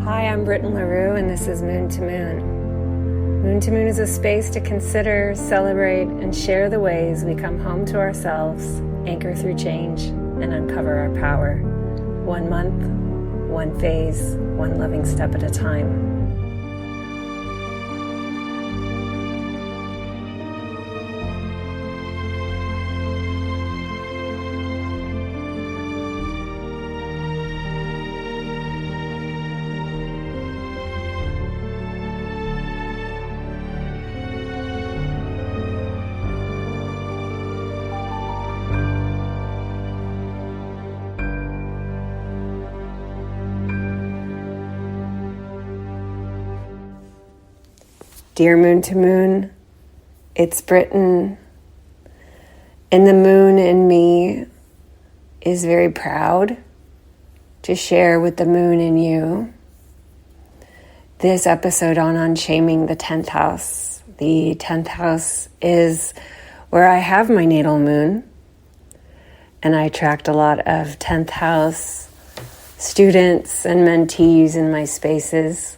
Hi, I'm Britton LaRue, and this is Moon to Moon. Moon to Moon is a space to consider, celebrate, and share the ways we come home to ourselves, anchor through change, and uncover our power. 1 month, one phase, one loving step at a time. Dear Moon to Moon, it's Britton, and the moon in me is very proud to share with the moon in you this episode on Unshaming the 10th house. The 10th house is where I have my natal moon, and I attract a lot of 10th house students and mentees in my spaces.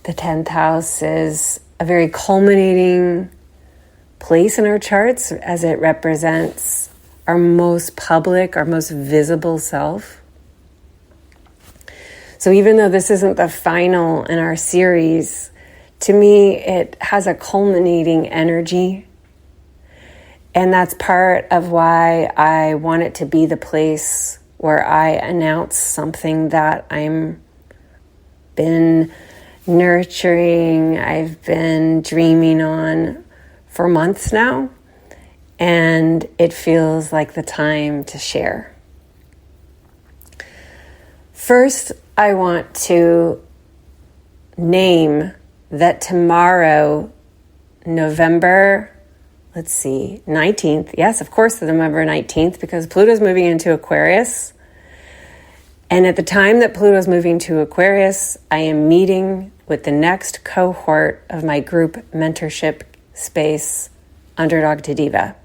The 10th house is a very culminating place in our charts as it represents our most public, our most visible self. So even though this isn't the final in our series, to me it has a culminating energy. And that's part of why I want it to be the place where I announce something that I'm been nurturing, I've been dreaming on for months now, and it feels like the time to share. First, I want to name that tomorrow, November 19th, yes, of course, November 19th, because Pluto's moving into Aquarius. And at the time that Pluto's moving to Aquarius, I am meeting with the next cohort of my group mentorship space, Underdog to Diva.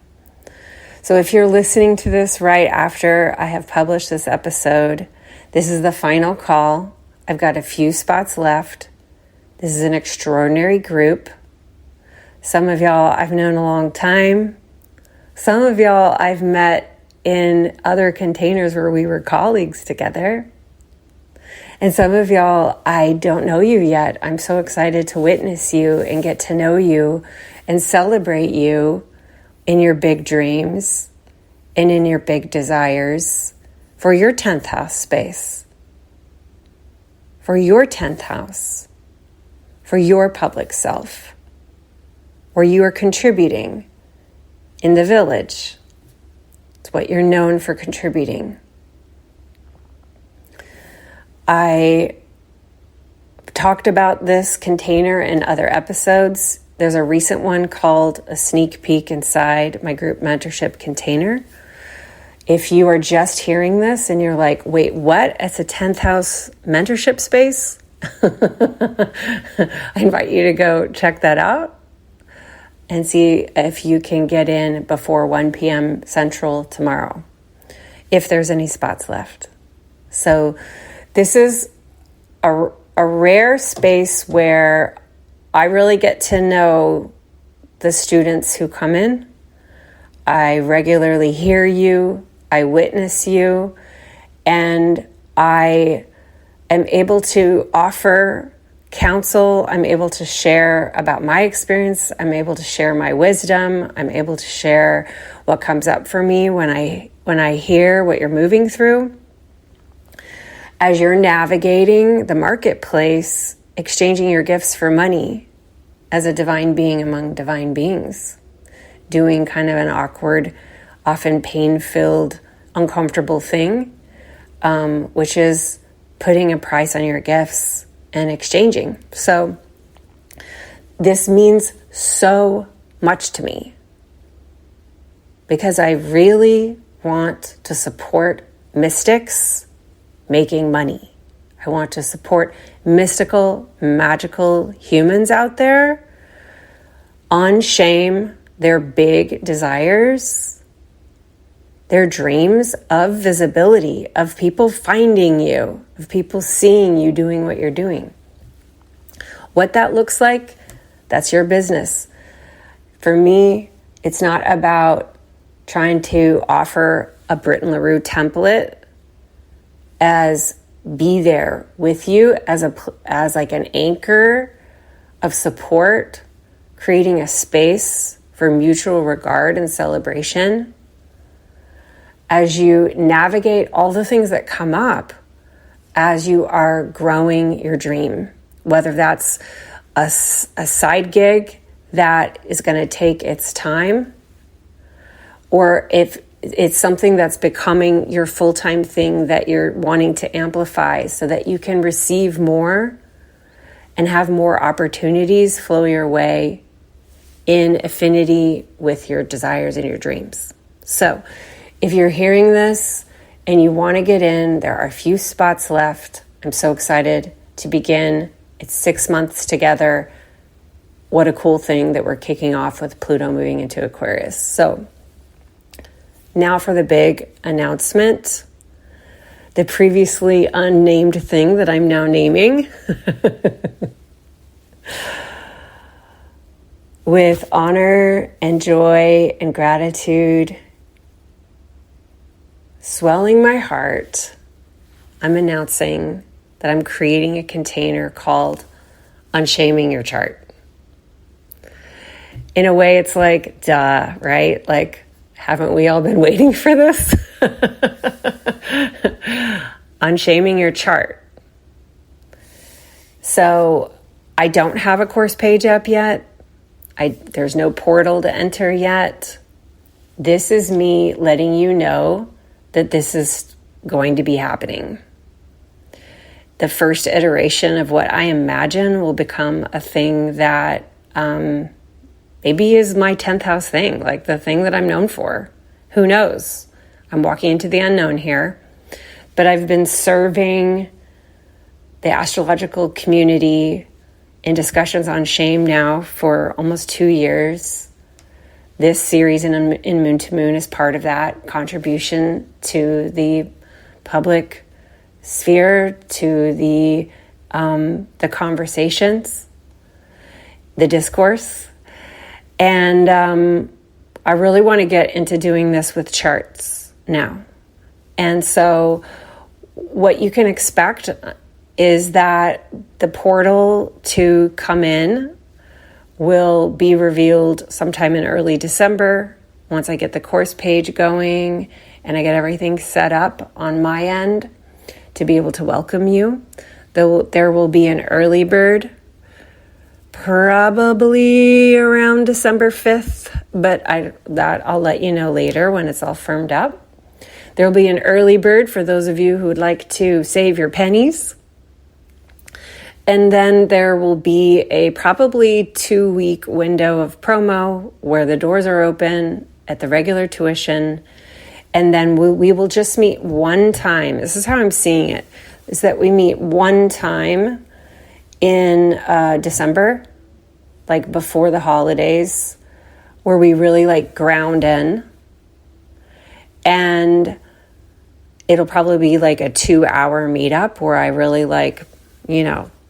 So if you're listening to this right after I have published this episode, this is the final call. I've got a few spots left. This is an extraordinary group. Some of y'all I've known a long time. Some of y'all I've met in other containers where we were colleagues together. And some of y'all, I don't know you yet. I'm so excited to witness you and get to know you and celebrate you in your big dreams and in your big desires for your 10th house space, for your 10th house, for your public self, where you are contributing in the village. It's what you're known for contributing. I talked about this container in other episodes. There's a recent one called A Sneak Peek Inside My Group Mentorship Container. If you are just hearing this and you're like, wait, what? It's a 10th house mentorship space? I invite you to go check that out and see if you can get in before 1 p.m. Central tomorrow, if there's any spots left. So this is a rare space where I really get to know the students who come in. I regularly hear you, I witness you, and I am able to offer counsel. I'm able to share about my experience. I'm able to share my wisdom. I'm able to share what comes up for me when I hear what you're moving through. As you're navigating the marketplace, exchanging your gifts for money as a divine being among divine beings, doing kind of an awkward, often pain-filled, uncomfortable thing, which is putting a price on your gifts and exchanging. So this means so much to me because I really want to support mystics making money. I want to support mystical, magical humans out there, unshame their big desires, They're dreams of visibility, of people finding you, of people seeing you doing what you're doing. What that looks like, that's your business. For me, it's not about trying to offer a Brit and LaRue template as be there with you as like an anchor of support, creating a space for mutual regard and celebration as you navigate all the things that come up as you are growing your dream, whether that's a side gig that is going to take its time, or if it's something that's becoming your full-time thing that you're wanting to amplify so that you can receive more and have more opportunities flow your way in affinity with your desires and your dreams. So if you're hearing this and you want to get in, there are a few spots left. I'm so excited to begin. It's 6 months together. What a cool thing that we're kicking off with Pluto moving into Aquarius. So now for the big announcement, the previously unnamed thing that I'm now naming. With honor and joy and gratitude swelling my heart, I'm announcing that I'm creating a container called Unshaming Your Chart. In a way, it's like, duh, right? Like, haven't we all been waiting for this? Unshaming your chart. So I don't have a course page up yet. There's no portal to enter yet. This is me letting you know that this is going to be happening. The first iteration of what I imagine will become a thing that maybe is my 10th house thing, like the thing that I'm known for. Who knows? I'm walking into the unknown here. But I've been serving the astrological community in discussions on shame now for almost 2 years. This series in Moon to Moon is part of that contribution to the public sphere, to the conversations, the discourse. And I really want to get into doing this with charts now. And so what you can expect is that the portal to come in will be revealed sometime in early December once I get the course page going and I get everything set up on my end to be able to welcome you. There will be an early bird probably around December 5th, but I'll let you know later when it's all firmed up. There will be an early bird for those of you who would like to save your pennies. And then there will be a probably 2-week window of promo where the doors are open at the regular tuition. And then we will just meet one time. This is how I'm seeing it, is that we meet one time in December, like before the holidays, where we really like ground in. And it'll probably be like a 2-hour meetup where I really like,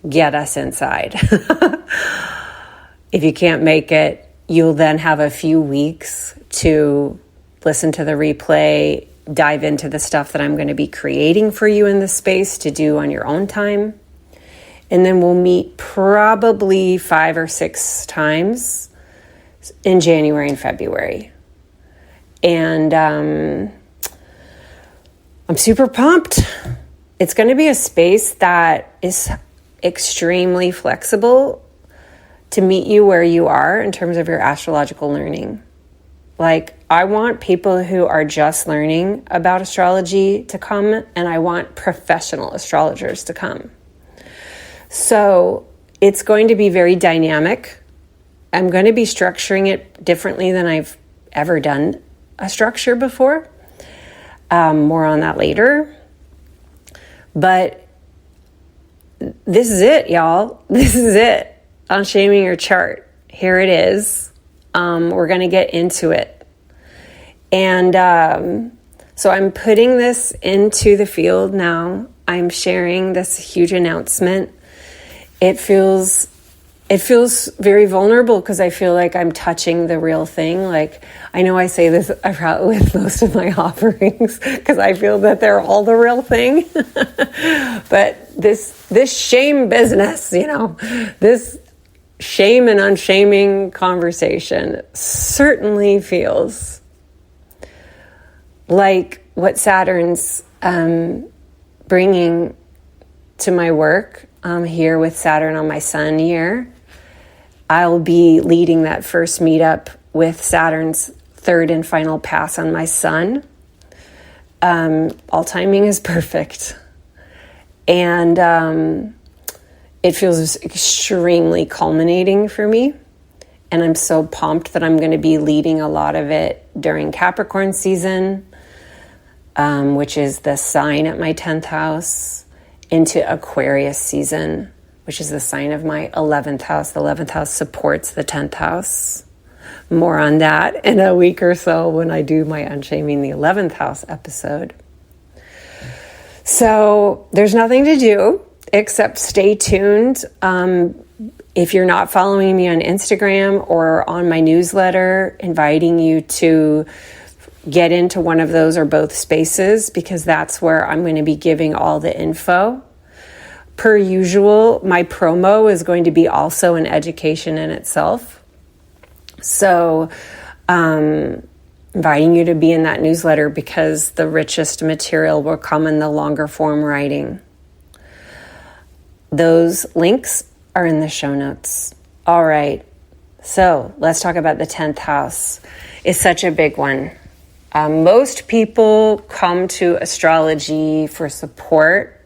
get us inside. If you can't make it, you'll then have a few weeks to listen to the replay, dive into the stuff that I'm going to be creating for you in this space to do on your own time. And then we'll meet probably 5 or 6 times in January and February. And I'm super pumped. It's going to be a space that is extremely flexible to meet you where you are in terms of your astrological learning. Like, I want people who are just learning about astrology to come, and I want professional astrologers to come. So it's going to be very dynamic. I'm going to be structuring it differently than I've ever done a structure before. More on that later. But this is it, y'all. This is it. Unshaming your chart. Here it is. We're going to get into it. And So I'm putting this into the field now. I'm sharing this huge announcement. It feels very vulnerable because I feel like I'm touching the real thing. Like, I know I say this with most of my offerings because I feel that they're all the real thing. But this shame business, this shame and unshaming conversation certainly feels like what Saturn's bringing to my work. Here with Saturn on my Sun year, I'll be leading that first meetup with Saturn's third and final pass on my Sun. All timing is perfect. And it feels extremely culminating for me. And I'm so pumped that I'm going to be leading a lot of it during Capricorn season, which is the sign at my 10th house, into Aquarius season, which is the sign of my 11th house. The 11th house supports the 10th house. More on that in a week or so when I do my Unshaming the 11th house episode. So there's nothing to do except stay tuned. If you're not following me on Instagram or on my newsletter, inviting you to get into one of those or both spaces, because that's where I'm going to be giving all the info. Per usual, my promo is going to be also an education in itself. So, inviting you to be in that newsletter because the richest material will come in the longer form writing. Those links are in the show notes. All right. So let's talk about the 10th house. It's such a big one. Most people come to astrology for support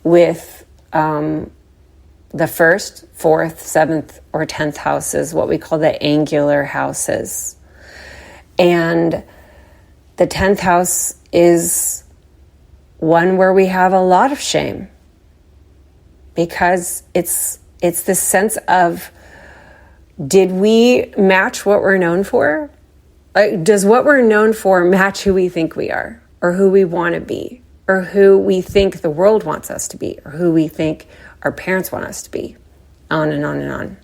with the first, fourth, seventh, or 10th houses, what we call the angular houses. And the 10th house is one where we have a lot of shame because it's this sense of, did we match what we're known for? Does what we're known for match who we think we are, or who we want to be, or who we think the world wants us to be, or who we think our parents want us to be? On and on and on.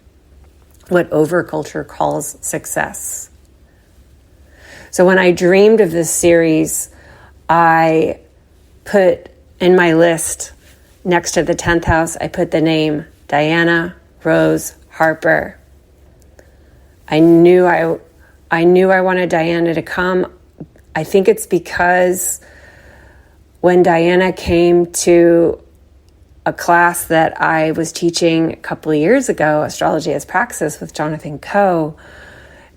What overculture calls success. So when I dreamed of this series, I put in my list next to the 10th house, I put the name Diana Rose Harper. I knew I wanted Diana to come. I think it's because when Diana came to a class that I was teaching a couple of years ago, Astrology as Praxis with Jonathan Coe,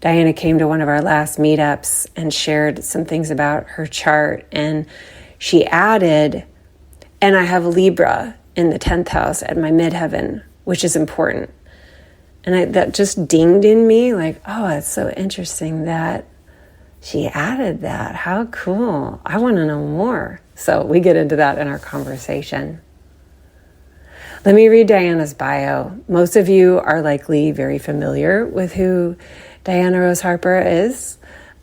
Diana came to one of our last meetups and shared some things about her chart. And she added, and I have Libra in the 10th house at my midheaven, which is important. And that just dinged in me like, oh, it's so interesting that she added that. How cool. I want to know more. So we get into that in our conversation. Let me read Diana's bio. Most of you are likely very familiar with who Diana Rose Harper is.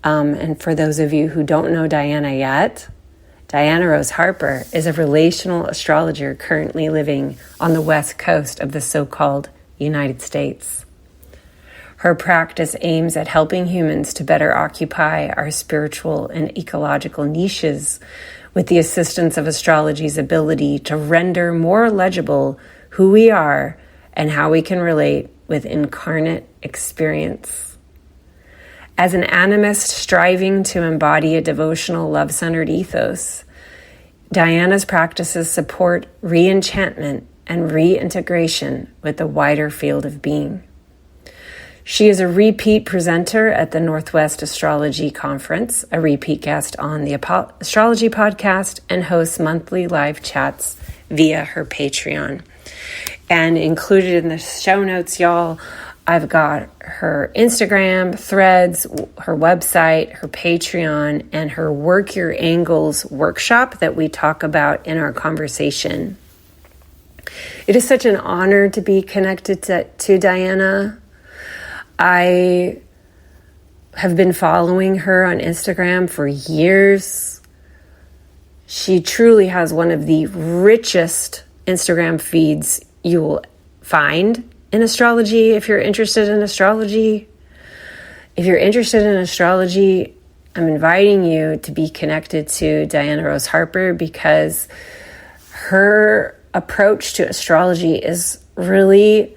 And for those of you who don't know Diana yet, Diana Rose Harper is a relational astrologer currently living on the west coast of the so-called United States. Her practice aims at helping humans to better occupy our spiritual and ecological niches with the assistance of astrology's ability to render more legible who we are and how we can relate with incarnate experience. As an animist striving to embody a devotional, love-centered ethos, Diana's practices support re-enchantment and reintegration with the wider field of being. She is a repeat presenter at the Northwest Astrology Conference, a repeat guest on the Astrology Podcast, and hosts monthly live chats via her Patreon. And included in the show notes, y'all, I've got her Instagram, Threads, her website, her Patreon, and her Work Your Angles workshop that we talk about in our conversation. It is such an honor to be connected to Diana. I have been following her on Instagram for years. She truly has one of the richest Instagram feeds you will find in astrology. If you're interested in astrology, I'm inviting you to be connected to Diana Rose Harper, because her approach to astrology is really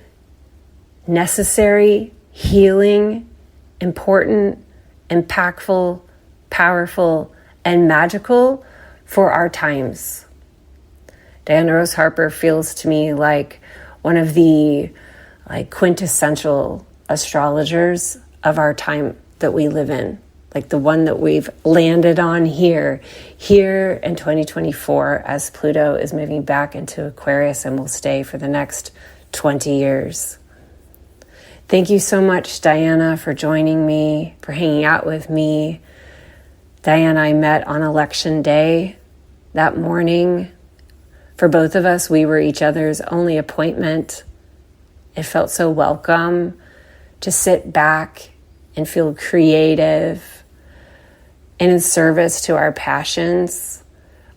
necessary, healing, important, impactful, powerful, and magical for our times. Diana Rose Harper feels to me like one of the quintessential astrologers of our time that we live in, like the one that we've landed on here in 2024, as Pluto is moving back into Aquarius and will stay for the next 20 years. Thank you so much, Diana, for joining me, for hanging out with me. Diana and I met on election day that morning. For both of us, we were each other's only appointment. It felt so welcome to sit back and feel creative and in service to our passions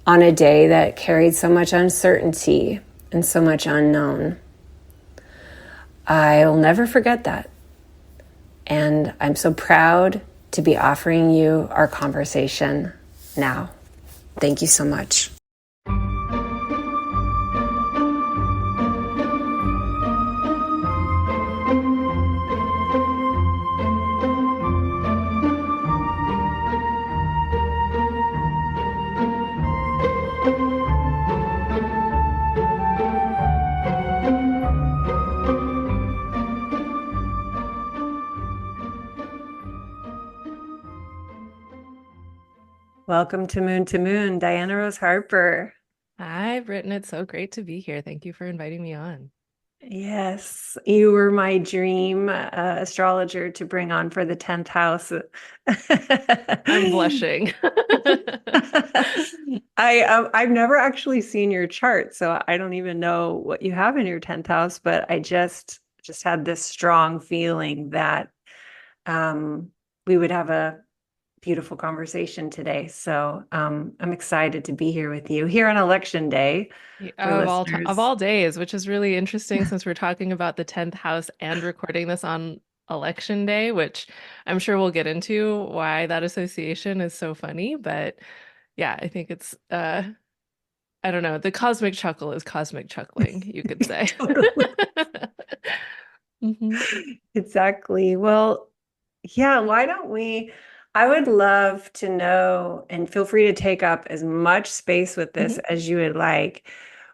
on a day that carried so much uncertainty and so much unknown. I will never forget that. And I'm so proud to be offering you our conversation now. Thank you so much. Welcome to Moon, Diana Rose Harper. Hi, Brittany. It's so great to be here. Thank you for inviting me on. Yes, you were my dream astrologer to bring on for the 10th house. I'm blushing. I've never actually seen your chart, so I don't even know what you have in your 10th house, but I just had this strong feeling that we would have a beautiful conversation today. So I'm excited to be here with you here on election day for Of listeners. all days, which is really interesting since we're talking about the 10th house and recording this on election day, which I'm sure we'll get into why that association is so funny. But yeah, I think it's I don't know, the cosmic chuckle is cosmic chuckling, you could say. Totally. hmm Exactly. Well, yeah, why don't we? I would love to know, and feel free to take up as much space with this hmm as you would like.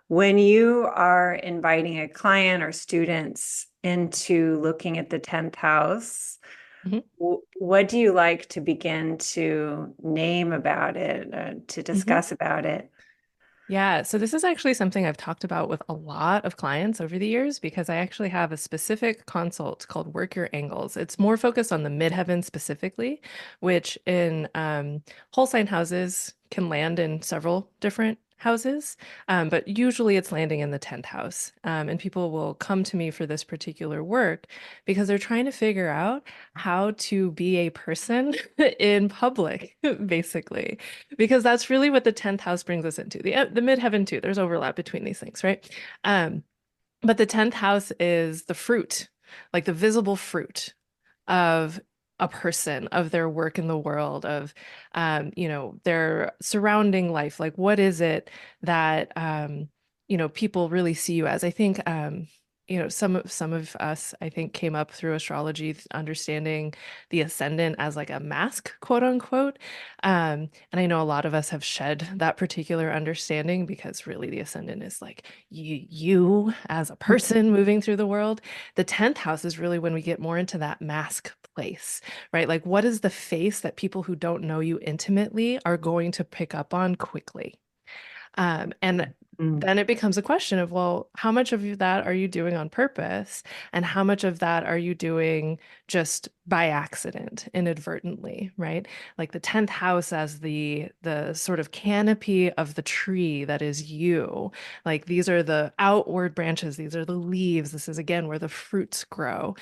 When you are inviting a client or students into looking at the 10th house, hmm what do you like to begin to name about it, to hmm discuss about it? Yeah, so this is actually something I've talked about with a lot of clients over the years because I actually have a specific consult called Work Your Angles. It's more focused on the midheaven specifically, which in whole sign houses can land in several different houses, but usually it's landing in the 10th house. And people will come to me for this particular work because they're trying to figure out how to be a person in public, basically, because that's really what the 10th house brings us into. The midheaven too. There's overlap between these things, right? Um, but the 10th house is the fruit, like the visible fruit of a person, of their work in the world, of their surrounding life. Like what is it that people really see you as? I think some of us, I think, came up through astrology understanding the ascendant as like a mask, quote unquote. And I know a lot of us have shed that particular understanding because really the ascendant is like you as a person moving through the world. The 10th house is really when we get more into that mask place, right? Like, what is the face that people who don't know you intimately are going to pick up on quickly? And Mm. then it becomes a question of, well, how much of that are you doing on purpose? And how much of that are you doing just by accident, inadvertently, right? Like the 10th house as the sort of canopy of the tree that is you. Like these are the outward branches, these are the leaves. This is again where the fruits grow.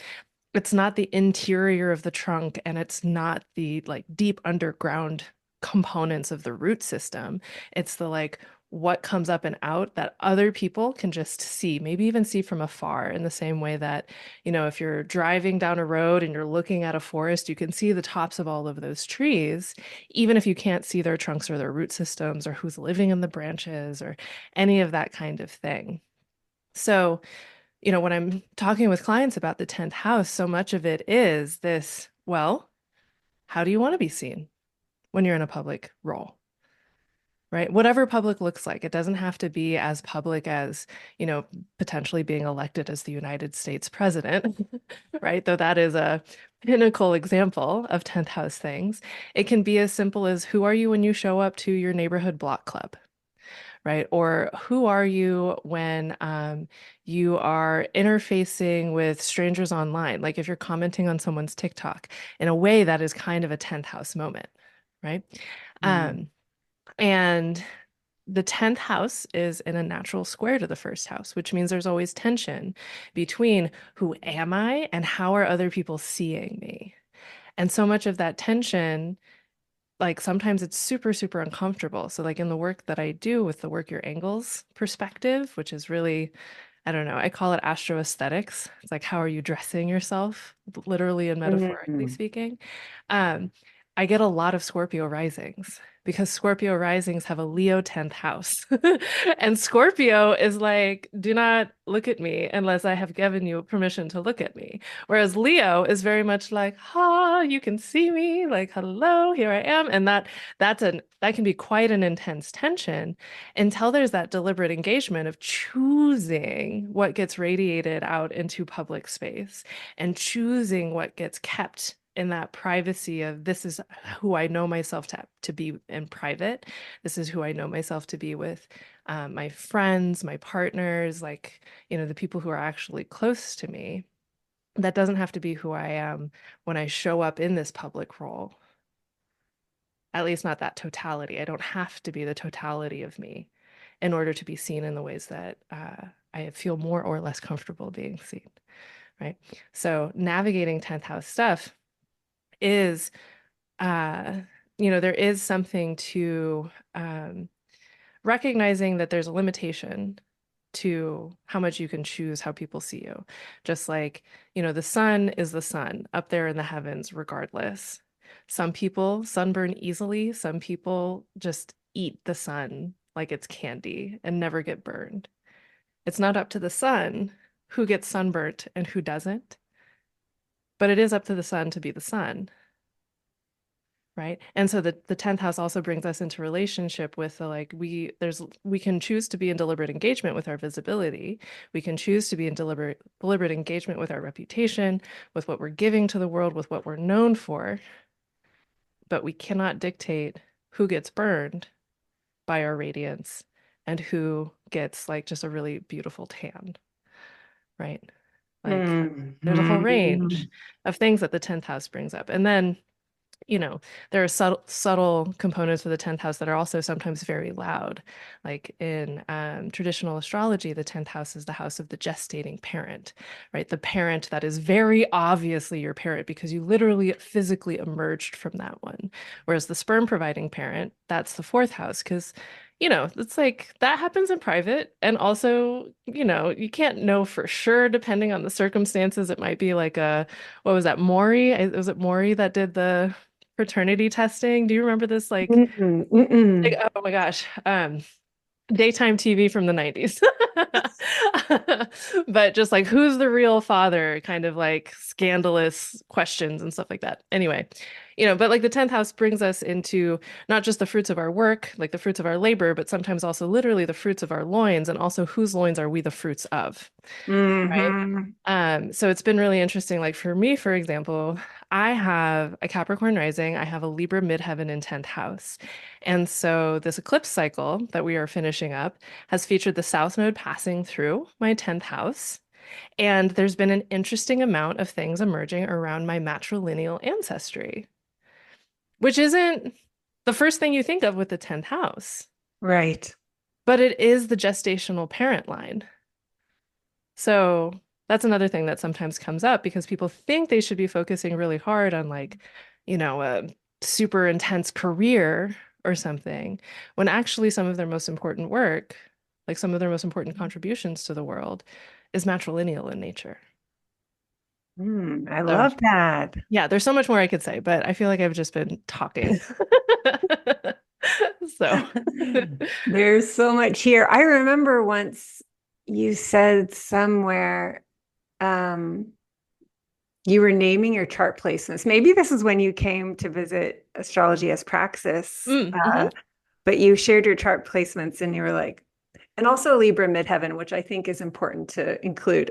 It's not the interior of the trunk and it's not the like deep underground components of the root system. It's the like what comes up and out that other people can just see, maybe even see from afar, in the same way that, if you're driving down a road and you're looking at a forest, you can see the tops of all of those trees, even if you can't see their trunks or their root systems or who's living in the branches or any of that kind of thing. So, when I'm talking with clients about the 10th house, so much of it is this, well, how do you want to be seen when you're in a public role? Right? Whatever public looks like, it doesn't have to be as public as, potentially being elected as the United States president, right? Though that is a pinnacle example of 10th house things. It can be as simple as who are you when you show up to your neighborhood block club? Right? Or who are you when you are interfacing with strangers online? Like if you're commenting on someone's TikTok in a way that is kind of a 10th house moment, right? Mm. Um, and the 10th house is in a natural square to the first house, which means there's always tension between who am I and how are other people seeing me? And so much of that tension, like sometimes it's super, super uncomfortable. So, like in the work that I do with the work your angles perspective, which is really, I don't know, I call it astroaesthetics. It's like, how are you dressing yourself, literally and metaphorically Mm. speaking? Um, I get a lot of Scorpio risings because Scorpio risings have a Leo 10th house. And Scorpio is like, do not look at me unless I have given you permission to look at me. Whereas Leo is very much like, ha, you can see me, like, hello, here I am. And that can be quite an intense tension until there's that deliberate engagement of choosing what gets radiated out into public space and choosing what gets kept in that privacy of this is who I know myself to be in private. This is who I know myself to be with my friends, my partners, like, the people who are actually close to me. That doesn't have to be who I am when I show up in this public role. At least not that totality. I don't have to be the totality of me in order to be seen in the ways that I feel more or less comfortable being seen, right? So navigating 10th house stuff is, uh, there is something to recognizing that there's a limitation to how much you can choose how people see you. Just like, the sun is the sun up there in the heavens, regardless. Some people sunburn easily, some people just eat the sun like it's candy and never get burned. It's not up to the sun who gets sunburnt and who doesn't, but it is up to the sun to be the sun. Right. And so the 10th house also brings us into relationship with the like we can choose to be in deliberate engagement with our visibility. We can choose to be in deliberate engagement with our reputation, with what we're giving to the world, with what we're known for. But we cannot dictate who gets burned by our radiance and who gets like just a really beautiful tan. Right. Like there's a whole range Mhm. of things that the 10th house brings up. And then there are subtle components of the 10th house that are also sometimes very loud. Like in traditional astrology, the 10th house is the house of the gestating parent, right? The parent that is very obviously your parent because you literally physically emerged from that one. Whereas the sperm providing parent, that's the fourth house because it's like that happens in private. And also, you can't know for sure depending on the circumstances. It might be like what was that, Maury? Was it Maury that did the fraternity testing? Do you remember this? Like, Mm-mm, mm-mm. oh my gosh, daytime TV from the 90s. But just like, who's the real father? Kind of like scandalous questions and stuff like that. Anyway, but like the 10th house brings us into not just the fruits of our work, like the fruits of our labor, but sometimes also literally the fruits of our loins, and also whose loins are we the fruits of? Right. Mhm. So it's been really interesting. Like for me, for example, I have a Capricorn rising, I have a Libra midheaven in 10th house. And so this eclipse cycle that we are finishing up has featured the South Node passing through my 10th house. And there's been an interesting amount of things emerging around my matrilineal ancestry, which isn't the first thing you think of with the 10th house, Right. but it is the gestational parent line. So that's another thing that sometimes comes up because people think they should be focusing really hard on like, super intense career or something, when actually some of their most important work, like some of their most important contributions to the world, is matrilineal in nature. I So, love that. yeah, there's so much more I could say, but I feel like I've just been talking. So, There's so much here. I remember once you said somewhere, um, you were naming your chart placements. Maybe this is when you came to visit Astrology as Praxis, mhm. but you shared your chart placements and you were like, and also Libra Midheaven, which I think is important to include,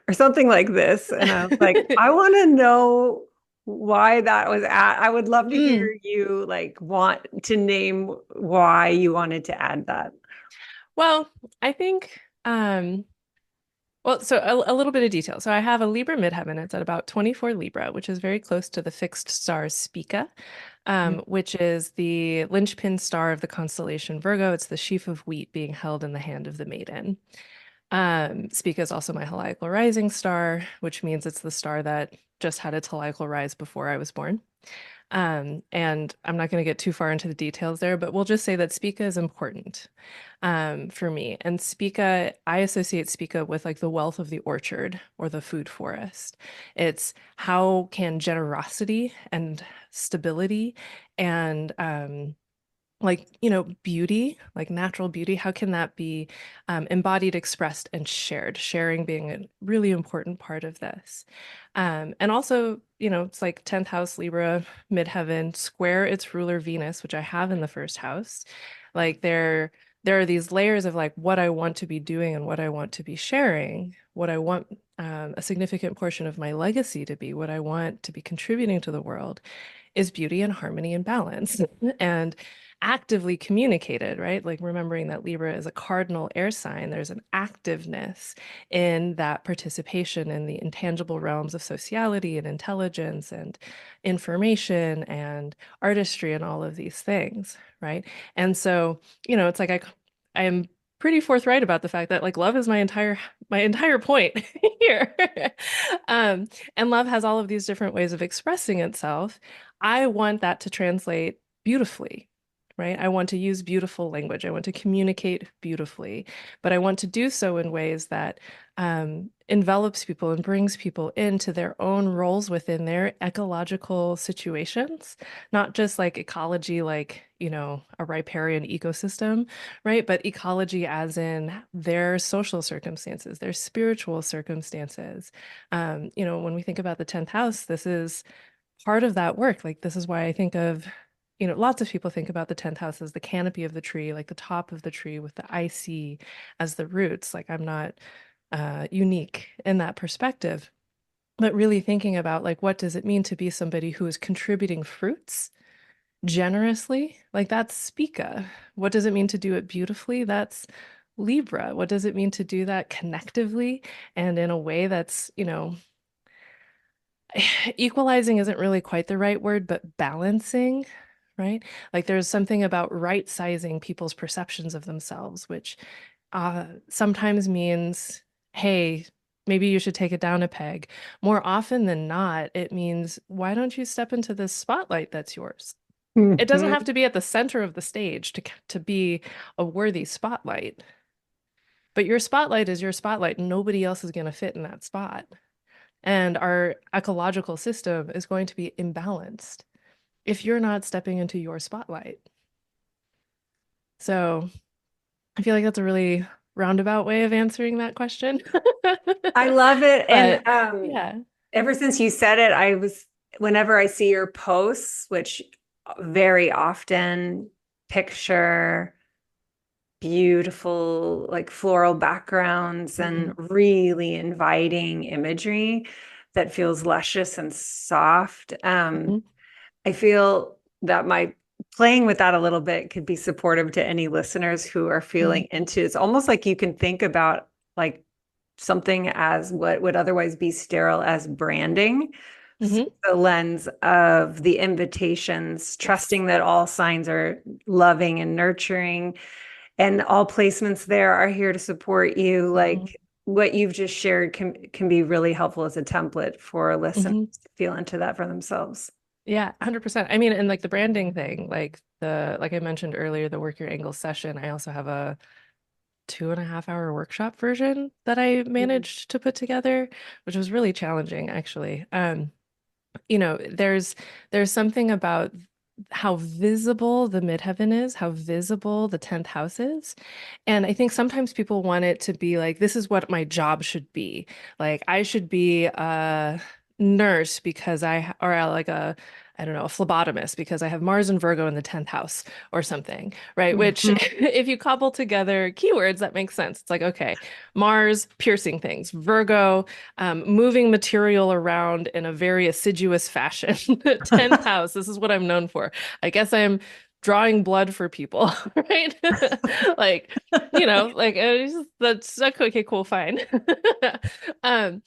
or something like this. And I was like, I want to know why that was at. I would love to Mm. hear you like want to name why you wanted to add that. Well, I think well, so a little bit of detail. So I have a Libra midheaven. It's at about 24 Libra, which is very close to the fixed star Spica, which is the linchpin star of the constellation Virgo. It's the sheaf of wheat being held in the hand of the maiden. Spica is also my heliacal rising star, which means it's the star that just had its heliacal rise before I was born. And I'm not going to get too far into the details there, but we'll just say that Spica is important for me. And Spica, I associate Spica with like the wealth of the orchard or the food forest. It's how can generosity and stability and like, beauty, like natural beauty, how can that be embodied, expressed, and shared? Sharing being a really important part of this. And also, it's like 10th house Libra, midheaven, square its ruler Venus, which I have in the first house. Like there are these layers of like what I want to be doing and what I want to be sharing, what I want a significant portion of my legacy to be, what I want to be contributing to the world is beauty and harmony and balance and actively communicated, right? Like remembering that Libra is a cardinal air sign, there's an activeness in that participation in the intangible realms of sociality and intelligence and information and artistry and all of these things, right? And so, it's like I am pretty forthright about the fact that like love is my entire point here. um, and love has all of these different ways of expressing itself. I want that to translate beautifully, right? I want to use beautiful language. I want to communicate beautifully, but I want to do so in ways that envelops people and brings people into their own roles within their ecological situations, not just like ecology, like, a riparian ecosystem, right? But ecology as in their social circumstances, their spiritual circumstances. When we think about the 10th house, this is part of that work. Like, this is why I think of, lots of people think about the 10th house as the canopy of the tree, like the top of the tree with the IC as the roots. Like, I'm not unique in that perspective, but really thinking about, like, what does it mean to be somebody who is contributing fruits generously? Like, that's Spica. What does it mean to do it beautifully? That's Libra. What does it mean to do that connectively and in a way that's, equalizing isn't really quite the right word, but balancing, right? Like there's something about right sizing people's perceptions of themselves, which sometimes means, hey, maybe you should take it down a peg. More often than not, it means, why don't you step into this spotlight that's yours? It doesn't have to be at the center of the stage to be a worthy spotlight, but your spotlight is your spotlight, and nobody else is going to fit in that spot. And our ecological system is going to be imbalanced if you're not stepping into your spotlight. So I feel like that's a really roundabout way of answering that question. I love it. But And yeah. ever since you said it, whenever I see your posts, which very often picture beautiful, like floral backgrounds and really inviting imagery that feels luscious and soft. Mhm. I feel that my playing with that a little bit could be supportive to any listeners who are feeling into it's almost like you can think about like something as what would otherwise be sterile as branding. So Mhm. the lens of the invitations, Yes. trusting that all signs are loving and nurturing, and all placements there are here to support you. Mhm. Like what you've just shared can be really helpful as a template for listeners Mhm. to feel into that for themselves. Yeah, 100%. I mean, and like the branding thing, like I mentioned earlier, the work your angle session, I also have a 2.5 hour workshop version that I Mhm. managed to put together, which was really challenging actually. There's something about how visible the midheaven is, how visible the 10th house is. And I think sometimes people want it to be like, this is what my job should be. Like, I should be a nurse because like I don't know, a phlebotomist because I have Mars and Virgo in the 10th house or something, right? Which, Mhm. if you cobble together keywords, that makes sense. It's like, okay, Mars, piercing things, Virgo, moving material around in a very assiduous fashion. 10th house, this is what I'm known for. I guess I'm drawing blood for people, right? Like, that's okay, cool, fine. Um,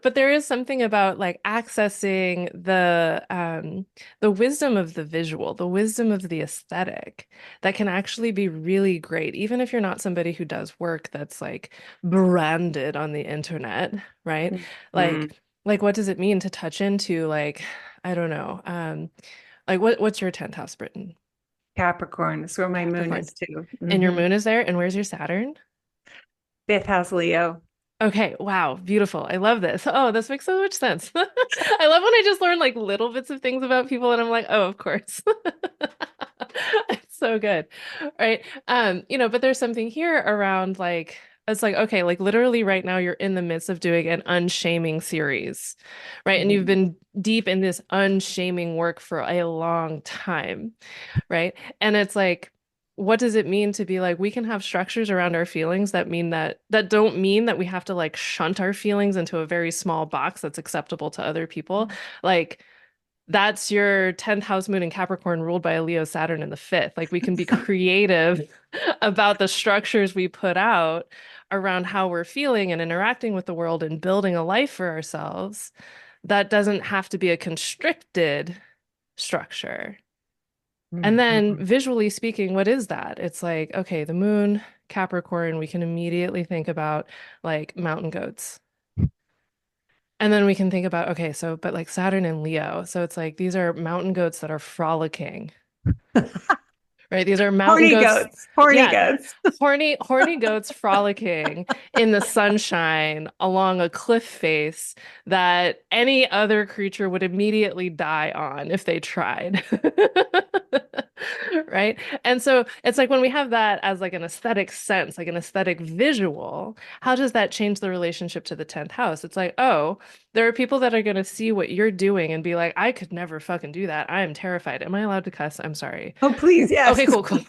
but there is something about like accessing the wisdom of the visual, the wisdom of the aesthetic that can actually be really great, even if you're not somebody who does work that's like branded on the internet, right? Mhm. Like what does it mean to touch into like, I don't know, like what's your 10th house, Britain? Capricorn. That's where my moon Capricorn. is too. And your Hmm. moon is there, and where's your Saturn? Fifth house Leo. Okay, wow, beautiful. I love this. Oh, this makes so much sense. I love when I just learn like little bits of things about people and I'm like, oh, of course. It's so good. Right. But there's something here around like it's like, okay, like literally right now you're in the midst of doing an unshaming series, right? And you've Mhm. been deep in this unshaming work for a long time, right? And it's like, what does it mean to be like, we can have structures around our feelings that don't mean that we have to like shunt our feelings into a very small box that's acceptable to other people. Like, that's your 10th house moon in Capricorn ruled by a Leo Saturn in the fifth. Like, we can be creative about the structures we put out around how we're feeling and interacting with the world and building a life for ourselves. That doesn't have to be a constricted structure. And then Mhm. visually speaking, what is that? It's like, okay, the moon, Capricorn, we can immediately think about like mountain goats. And then we can think about, okay, so, but like Saturn and Leo. So it's like these are mountain goats that are frolicking, right? These are mountain Horny goats. goats. Horny Yeah, goats. horny goats frolicking in the sunshine along a cliff face that any other creature would immediately die on if they tried. Right? And so it's like when we have that as like an aesthetic sense, like an aesthetic visual, how does that change the relationship to the 10th house? It's like, oh, there are people that are going to see what you're doing and be like, I could never fucking do that. I am terrified. Am I allowed to cuss? I'm sorry. Oh, please, yes. Okay, cool, cool.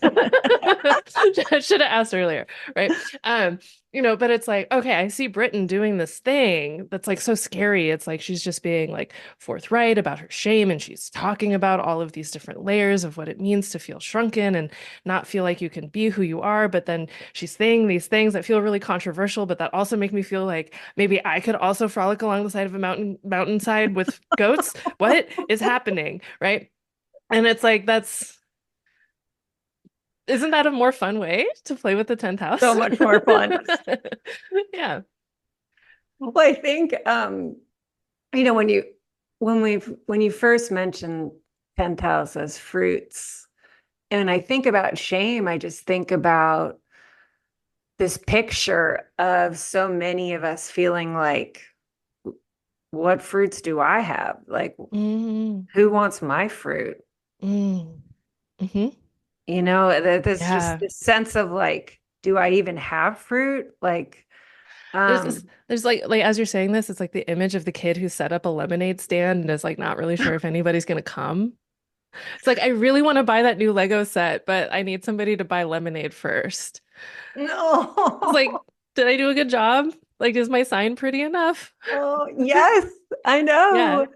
Should have asked earlier, right? But it's like, okay, I see Britain doing this thing that's like so scary. It's like she's just being like forthright about her shame and she's talking about all of these different layers of what it means to feel shrunken and not feel like you can be who you are. But then she's saying these things that feel really controversial, but that also make me feel like maybe I could also frolic along the side of a mountainside with goats. What is happening, right? And it's like isn't that a more fun way to play with the 10th So house? much more fun. Yeah. Well, I think when you first mentioned penthouse as fruits, and I think about shame, I just think about this picture of so many of us feeling like, what fruits do I have? Like, Mm, who wants my fruit? mm, hmm. There's just Yeah. this sense of like, do I even have fruit? Like, There's like as you're saying this, it's like the image of the kid who set up a lemonade stand and is like not really sure if anybody's gonna come. It's like I really want to buy that new Lego set, but I need somebody to buy lemonade first. It's like, no. did I do a good job? Like, is my sign pretty enough? Oh, yes, I Yeah. know.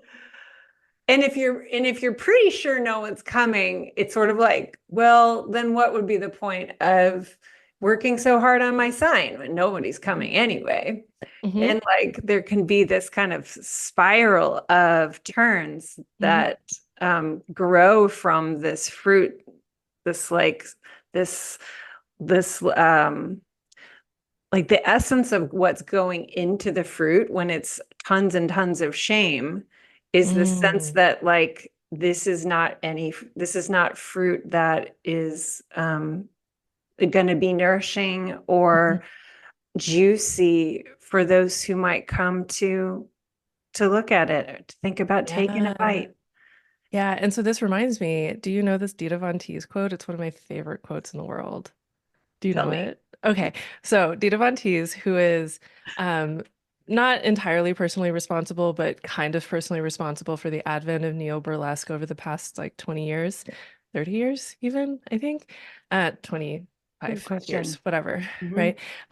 And if you're pretty sure no one's coming, it's sort of like, well, then what would be the point of working so hard on my sign when nobody's coming anyway? Hmm. And like there can be this kind of spiral of turns Hmm. that grow from this fruit, this like this this like the essence of what's going into the fruit when it's tons and tons of shame is the sense Mm, that like this is not fruit that is going to be nourishing or juicy for those who might come to look at it, to think about taking a Yeah. bite. Yeah. And so this reminds me, do you know this Dita Von Teese quote? It's one of my favorite quotes in the world. Do you Tell know me. it? Okay. So Dita Von Teese, who is um, not entirely personally responsible, but kind of personally responsible for the advent of neo-burlesque over the past like 20 years, 30 years even, I think, Good 25 years, question. whatever, Mhm.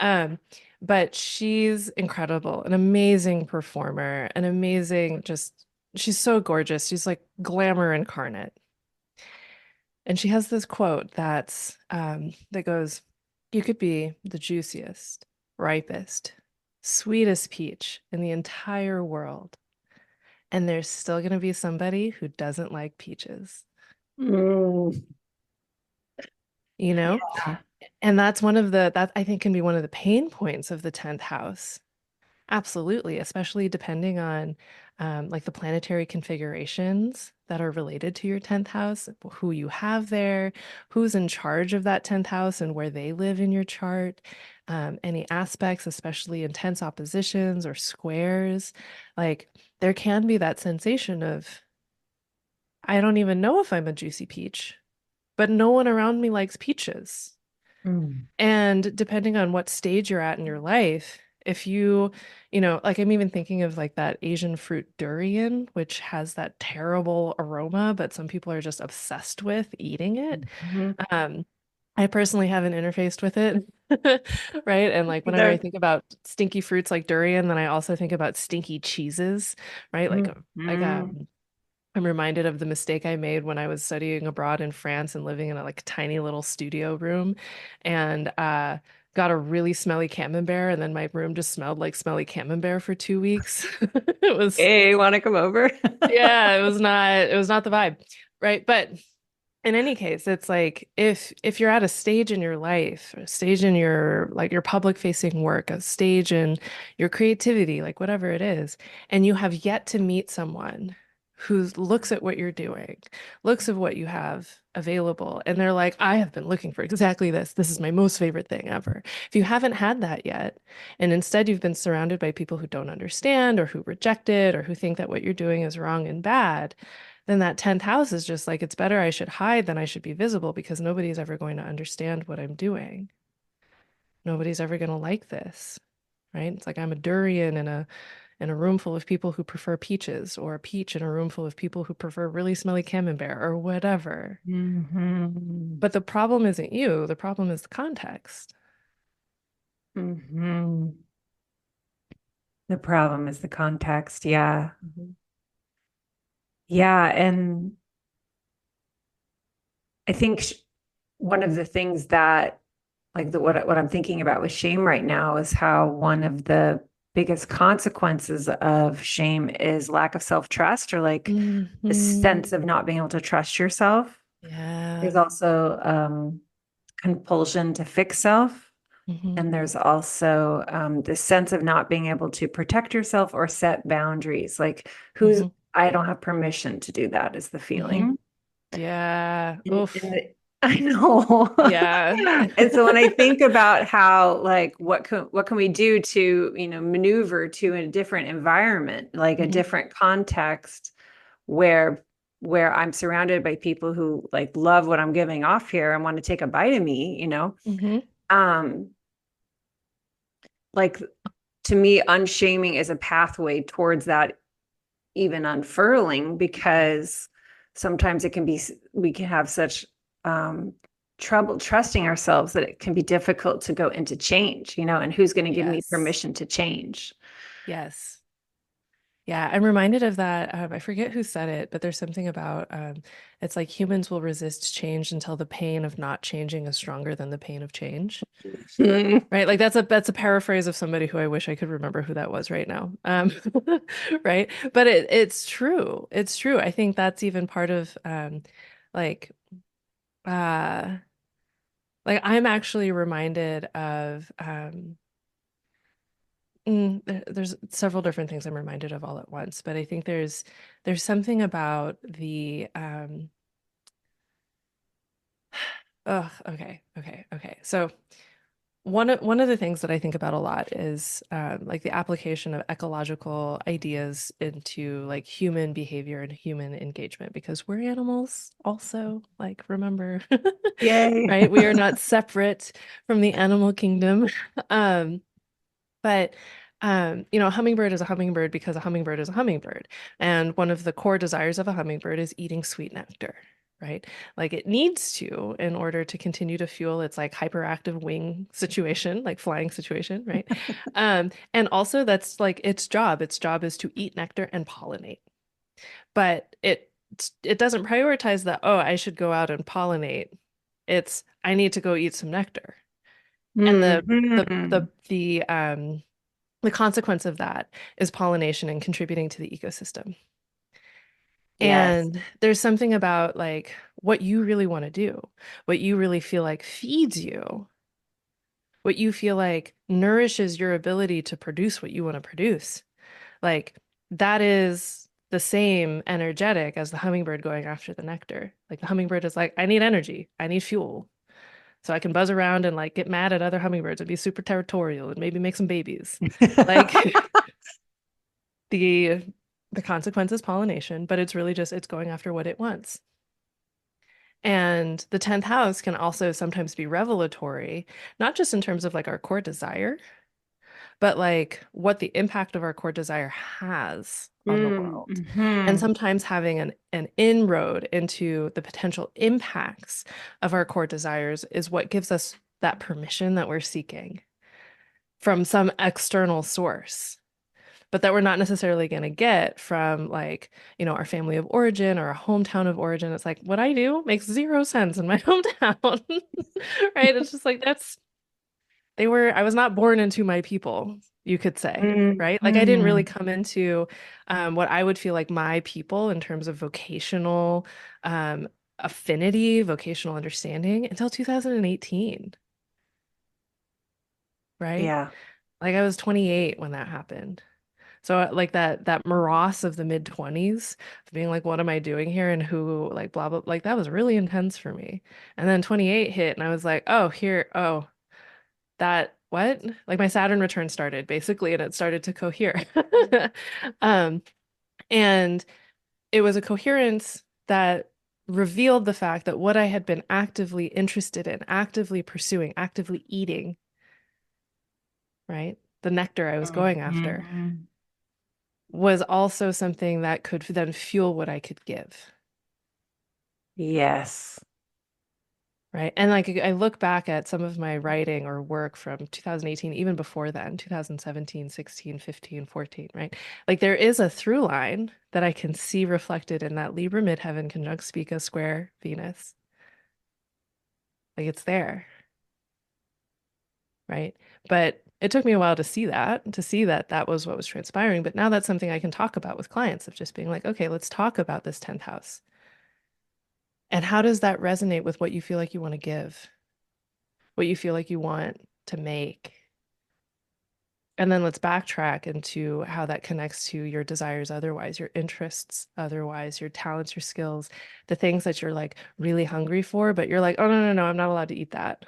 right? But she's incredible, an amazing performer, an amazing just, she's so gorgeous. She's like glamour incarnate. And she has this quote that goes, "You could be the juiciest, ripest, sweetest peach in the entire world, and there's still going to be somebody who doesn't like peaches." Mm. You know? Yeah. And that's one of the that I think can be one of the pain points of the 10th house. Absolutely, especially depending on like the planetary configurations that are related to your 10th house, who you have there, who's in charge of that 10th house and where they live in your chart, any aspects, especially intense oppositions or squares. Like there can be that sensation of, I don't even know if I'm a juicy peach, but no one around me likes peaches. Mm. And depending on what stage you're at in your life, if like I'm even thinking of like that Asian fruit durian, which has that terrible aroma, but some people are just obsessed with eating it. Mhm. Um, I personally haven't interfaced with it, right? And like whenever I Either. think about stinky fruits like durian, then I also think about stinky cheeses, right? Like Mhm. I'm reminded of the mistake I made when I was studying abroad in France and living in a like tiny little studio room and got a really smelly camembert and then my room just smelled like smelly camembert for 2 weeks. It was Hey, want to come over? yeah, it was not the vibe. Right. But in any case, it's like if you're at a stage in your life, a stage in your like your public facing work, a stage in your creativity, like whatever it is, and you have yet to meet someone who looks at what you're doing, looks at what you have available, and they're like, I have been looking for exactly this. This is my most favorite thing ever. If you haven't had that yet, and instead you've been surrounded by people who don't understand or who reject it or who think that what you're doing is wrong and bad, then that 10th house is just like, it's better I should hide than I should be visible because nobody's ever going to understand what I'm doing. Nobody's ever going to like this, right? It's like I'm a durian in a room full of people who prefer peaches, or a peach in a room full of people who prefer really smelly camembert or whatever. Mhm. But the problem isn't you, the problem is the context. Mhm. The problem is the context. Yeah. Mhm. Yeah. And I think one of the things that, like what I'm thinking about with shame right now is how one of the biggest consequences of shame is lack of self-trust, or like a Mhm. sense of not being able to trust yourself. Yeah. There's also compulsion to fix self. Mhm. And there's also this sense of not being able to protect yourself or set boundaries. Like, Mhm. I don't have permission to do that, is the Mhm. feeling. Yeah. And Oof. I know. Yeah. And so when I think about how, like, what can we do to, maneuver to a different environment, like a Mhm. different context where I'm surrounded by people who like love what I'm giving off here and want to take a bite of me, Mhm. um, like, to me, unshaming is a pathway towards that even unfurling, because sometimes we can have such um, trouble trusting ourselves that it can be difficult to go into change, and who's going to give me Yes. permission to change? Yes. Yeah, I'm reminded of that. I forget who said it, but there's something about it's like humans will resist change until the pain of not changing is stronger than the pain of change. Mm. Right? Like that's a paraphrase of somebody who I wish I could remember who that was right now. Right? But it's true. It's true. I think that's even part of like uh like I'm actually reminded of there's several different things I'm reminded of all at once, but I think there's something about the okay. So one of the things that I think about a lot is like the application of ecological ideas into like human behavior and human engagement, because we're animals also, like, remember, Yay. right? We are not separate from the animal kingdom. Um, but a hummingbird is a hummingbird because a hummingbird is a hummingbird. And one of the core desires of a hummingbird is eating sweet nectar, right? Like it needs to in order to continue to fuel its like hyperactive wing situation, like flying situation, right? And also that's like its job. Its job is to eat nectar and pollinate. But it doesn't prioritize that, oh, I should go out and pollinate. It's I need to go eat some nectar. And the Mhm. the the the consequence of that is pollination and contributing to the ecosystem. Yes. And there's something about like what you really want to do, what you really feel like feeds you, what you feel like nourishes your ability to produce what you want to produce. Like that is the same energetic as the hummingbird going after the nectar. Like the hummingbird is like, I need energy, I need fuel. So I can buzz around and like get mad at other hummingbirds and be super territorial and maybe make some babies. Like the the consequence is pollination, but it's really just it's going after what it wants. And the 10th house can also sometimes be revelatory, not just in terms of like our core desire, but like what the impact of our core desire has on the world. And Mm-hmm. sometimes having an inroad into the potential impacts of our core desires is what gives us that permission that we're seeking from some external source, but that we're not necessarily going to get from like, our family of origin or a hometown of origin. It's like what I do makes zero sense in my hometown. Right? It's just like I was not born into my people, you could say, right? Like I didn't really Mm-hmm. come into what I would feel like my people in terms of vocational affinity, vocational understanding until 2018, right? Yeah. Like I was 28 when that happened. So like that morass of the mid 20s, being like, what am I doing here? And who like blah blah, like that was really intense for me. And then 28 hit and I was like, that what? Like my Saturn return started basically and it started to cohere. Um, and it was a coherence that revealed the fact that what I had been actively interested in, actively pursuing, actively eating, right? The nectar I was going after Mm-hmm. was also something that could then fuel what I could give. Yes. Right. And like I look back at some of my writing or work from 2018, even before then, 2017, 16, 15, 14, right? Like there is a through line that I can see reflected in that Libra midheaven conjunct Spica square Venus. Like it's there, right? But it took me a while to see that that was what was transpiring. But now that's something I can talk about with clients of just being like, okay, let's talk about this 10th house. And how does that resonate with what you feel like you want to give, what you feel like you want to make? And then let's backtrack into how that connects to your desires otherwise, your interests otherwise, your talents, your skills, the things that you're like really hungry for, but you're like, oh, no, no, no, I'm not allowed to eat that.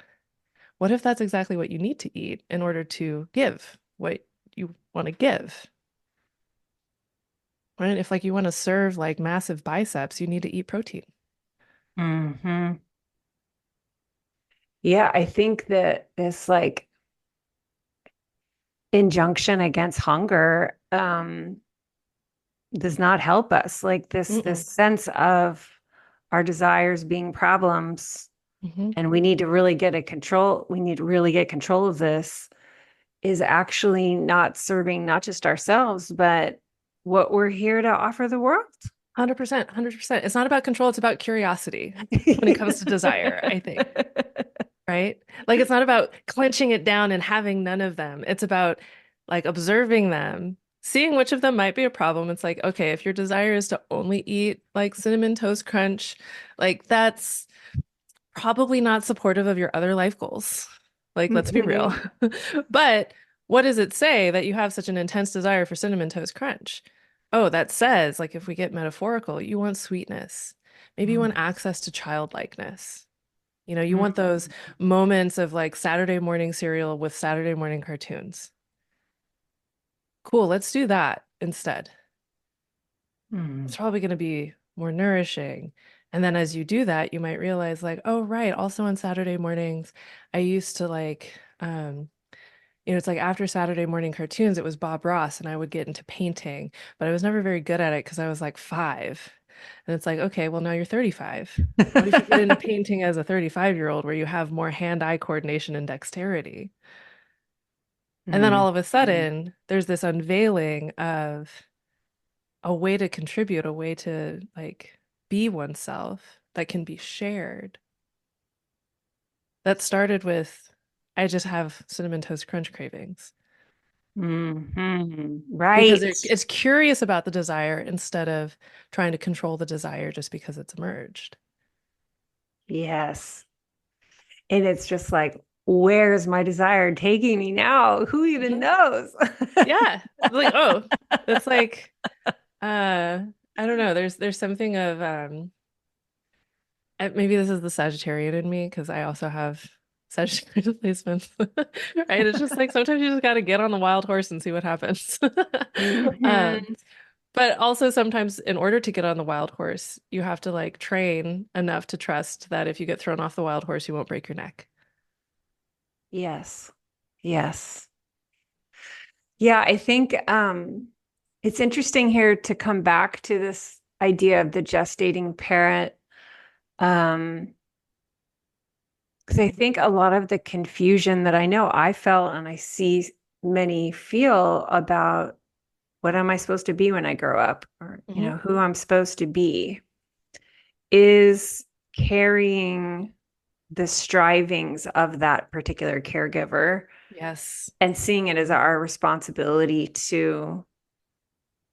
What if that's exactly what you need to eat in order to give what you want to give? Right? If like you want to serve like massive biceps, you need to eat protein. Mm-hmm. Yeah, I think that this like injunction against hunger does not help us. Like this Mm-mm. sense of our desires being problems, Hmm. and we need to really get a control. We need to really get control of this is actually not serving not just ourselves, but what we're here to offer the world. 100%, 100%. It's not about control, it's about curiosity when it comes to desire, I think. Right? Like it's not about clenching it down and having none of them. It's about like observing them, seeing which of them might be a problem. It's like, okay, if your desire is to only eat like cinnamon toast crunch, like that's probably not supportive of your other life goals. Like, let's be real. Mhm. But what does it say that you have such an intense desire for Cinnamon Toast Crunch? Oh, that says, like, if we get metaphorical, you want sweetness. Maybe you Mm, want access to childlikeness. You know, you mm, want those moments of like Saturday morning cereal with Saturday morning cartoons. Cool, let's do that instead. It's mm. probably going to be more nourishing. And then as you do that, you might realize, like, oh, right, also on Saturday mornings, I used to like, it's like after Saturday morning cartoons, it was Bob Ross, and I would get into painting, but I was never very good at it because I was like 5. And it's like, okay, well, now you're 35. What if you get into painting as a 35-year-old where you have more hand-eye coordination and dexterity? And then Mm, all of a sudden, there's this unveiling of a way to contribute, a way to like be oneself that can be shared. That started with, I just have Cinnamon Toast Crunch cravings. Because Right. it's curious about the desire instead of trying to control the desire just because it's emerged. Yes. And it's just like, where's my desire taking me now? Who even Mhm. knows? Yeah. Like, oh, it's like, I don't know. There's something of maybe this is the Sagittarian in me because I also have Sagittarius placements, right? It's just like sometimes you just got to get on the wild horse and see what happens. Um, Mhm. but also sometimes in order to get on the wild horse, you have to like train enough to trust that if you get thrown off the wild horse, you won't break your neck. Yes. Yes. Yeah, I think it's interesting here to come back to this idea of the gestating parent. Um, because I think a lot of the confusion that I know I felt and I see many feel about what am I supposed to be when I grow up, or Hmm. who I'm supposed to be, is carrying the strivings of that particular caregiver Yes. and seeing it as our responsibility to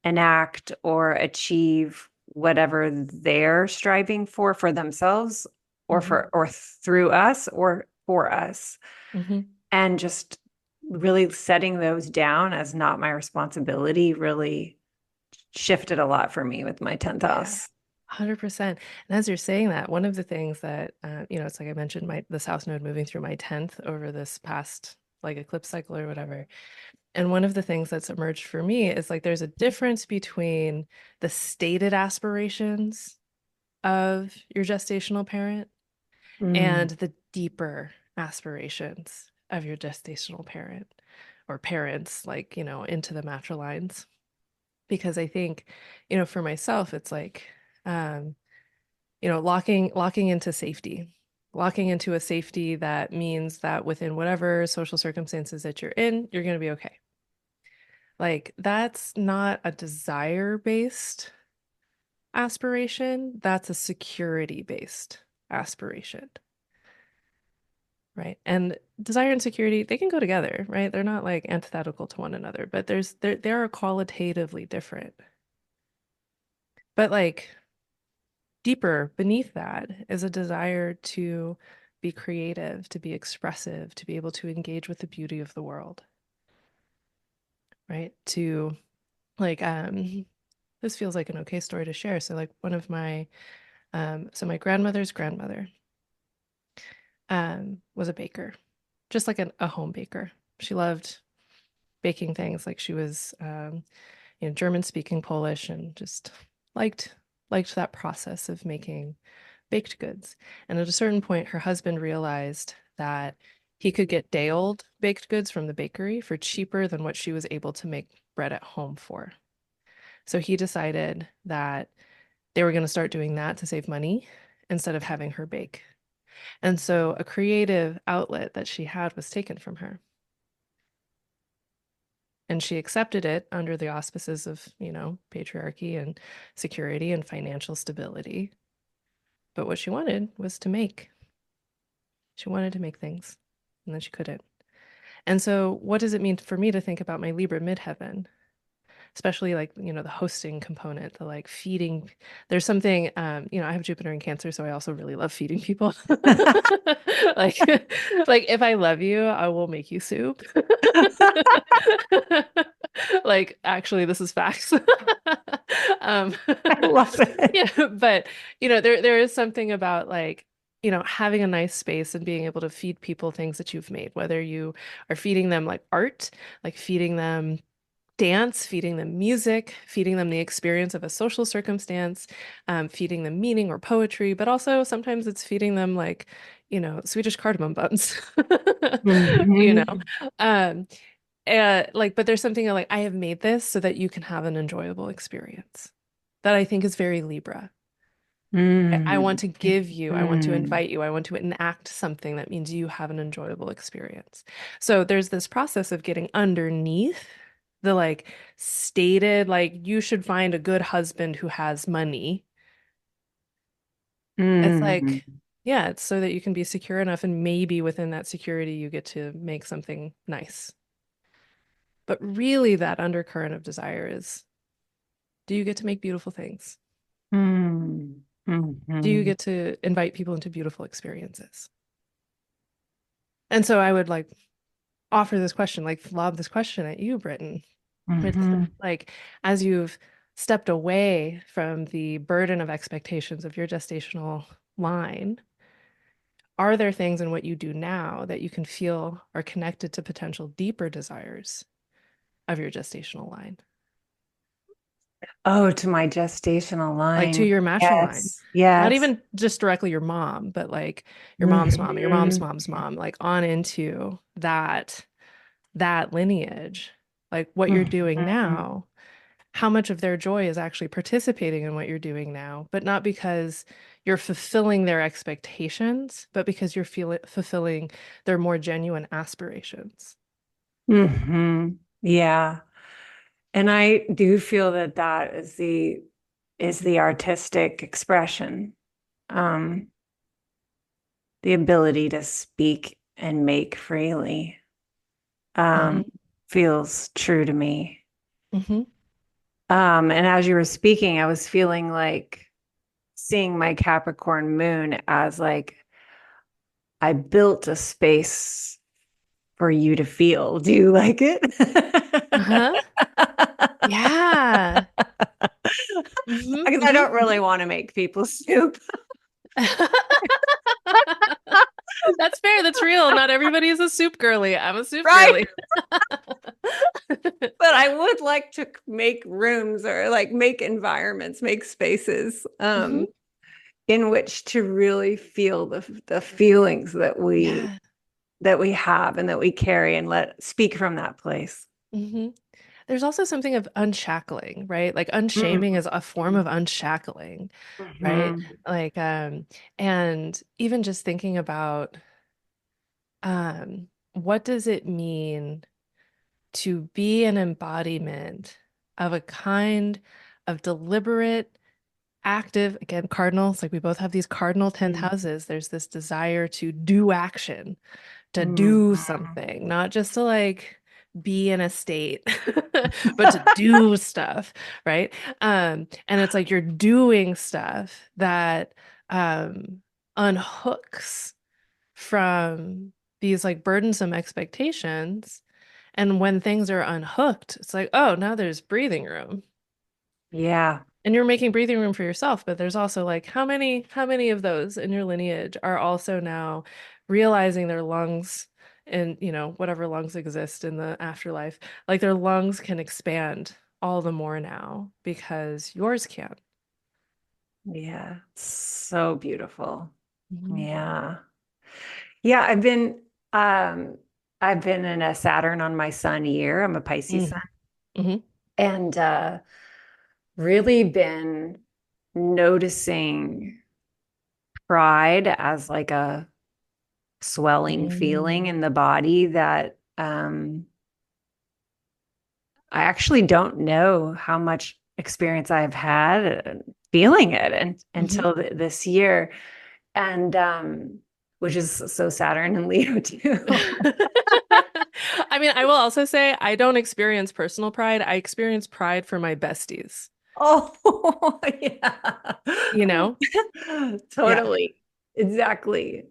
enact or achieve whatever they're striving for themselves, or Hmm. for or through us or for us, Hmm. and just really setting those down as not my responsibility really shifted a lot for me with my 10th Yeah. house. 100%. And as you're saying that, one of the things that, it's like I mentioned, the South Node moving through my 10th over this past like eclipse cycle or whatever. And one of the things that's emerged for me is like there's a difference between the stated aspirations of your gestational parent Mm, and the deeper aspirations of your gestational parent or parents, like, into the matrilines. Because I think, for myself, it's like, um, locking into safety, locking into a safety that means that within whatever social circumstances that you're in, you're going to be okay. Like, that's not a desire-based aspiration, that's a security-based aspiration, right? And desire and security, they can go together, right? They're not like antithetical to one another, but they are qualitatively different. But like deeper beneath that is a desire to be creative, to be expressive, to be able to engage with the beauty of the world, right? To like this feels like an okay story to share. So like one of my so my grandmother's grandmother was a baker, just like a home baker. She loved baking things. Like she was German speaking Polish and just liked that process of making baked goods. And at a certain point, her husband realized that he could get day old baked goods from the bakery for cheaper than what she was able to make bread at home for. So he decided that they were going to start doing that to save money instead of having her bake. And so a creative outlet that she had was taken from her. And she accepted it under the auspices of, patriarchy and security and financial stability. But what she wanted was to make. She wanted to make things, and then she couldn't. And so, what does it mean for me to think about my Libra midheaven? especially like, the hosting component, the like feeding. There's something, I have Jupiter in Cancer, so I also really love feeding people. Like, like if I love you, I will make you soup. Like, actually, this is facts. Um, I love it. yeah, but there is something about like, having a nice space and being able to feed people things that you've made, whether you are feeding them like art, like feeding them dance, feeding them music, feeding them the experience of a social circumstance, feeding them meaning or poetry, but also sometimes it's feeding them like, Swedish cardamom buns, you know, Mhm. um, like, but there's something like, I have made this so that you can have an enjoyable experience that I think is very Libra. I want Mm. to give you, I want to Mm. invite you, I want to enact something that means you have an enjoyable experience. So there's this process of getting underneath the like stated, like you should find a good husband who has money. It's Mm. like, yeah, it's so that you can be secure enough and maybe within that security you get to make something nice. But really that undercurrent of desire is, do you get to make beautiful things? Mm. Do you Mhm. get to invite people into beautiful experiences? And so I would like offer this question, like lob this question at you, Britton. It's Mhm. like, as you've stepped away from the burden of expectations of your gestational line, are there things in what you do now that you can feel are connected to potential deeper desires of your gestational line? Oh, to my gestational Like to line. your maternal line, Yes. not Yes. even just directly your mom, but like your mom's mom, your mom's Mhm. mom's mom, like on into that lineage, like what you're doing Mhm. now, how much of their joy is actually participating in what you're doing now, but not because you're fulfilling their expectations, but because you're fulfilling their more genuine aspirations. Mhm. Yeah. And I do feel that that is the artistic expression. Um, the ability to speak and make freely um, Hmm. feels true to me. Hmm. And as you were speaking, I was feeling like seeing my Capricorn moon as like I built a space for you to feel. Do you like it? Uh-huh. Yeah. Hmm. Because I Hmm. don't really want to make people soup. That's fair. That's real. Not everybody is a soup girly. I'm a soup Right. girly. But I would like to make rooms or like make environments, make spaces Hmm. in which to really feel the feelings that we Yeah. that we have and that we carry and let speak from that place. Hmm. There's also something of unshackling, right? Like Mm. unshaming is a form of unshackling, right? Mhm. Like, and even just thinking about what does it mean to be an embodiment of a kind of deliberate, active, again, cardinals, like we both have these cardinal 10th Mm. houses. There's this desire to do action, to do Mhm. something, not just to like be in a state, but to do stuff, right? And it's like you're doing stuff that unhooks from these like burdensome expectations. And when things are unhooked, it's like, oh, now there's breathing room. Yeah. And you're making breathing room for yourself, but there's also like how many of those in your lineage are also now realizing their lungs and whatever lungs exist in the afterlife, like their lungs can expand all the more now because yours can. Yeah. So beautiful. Mhm. Yeah. Yeah, um I've been in a Saturn on my sun year. I'm a Pisces sun. Mm. Mhm. And really been noticing pride as like a swelling feeling Mm. in the body that I actually don't know how much experience I've had feeling it Mhm. until this year. And which is so Saturn and Leo too. I I mean, I will also say I don't experience personal pride. I experience pride for my besties, Oh, yeah. you know? Yeah. Totally. Exactly.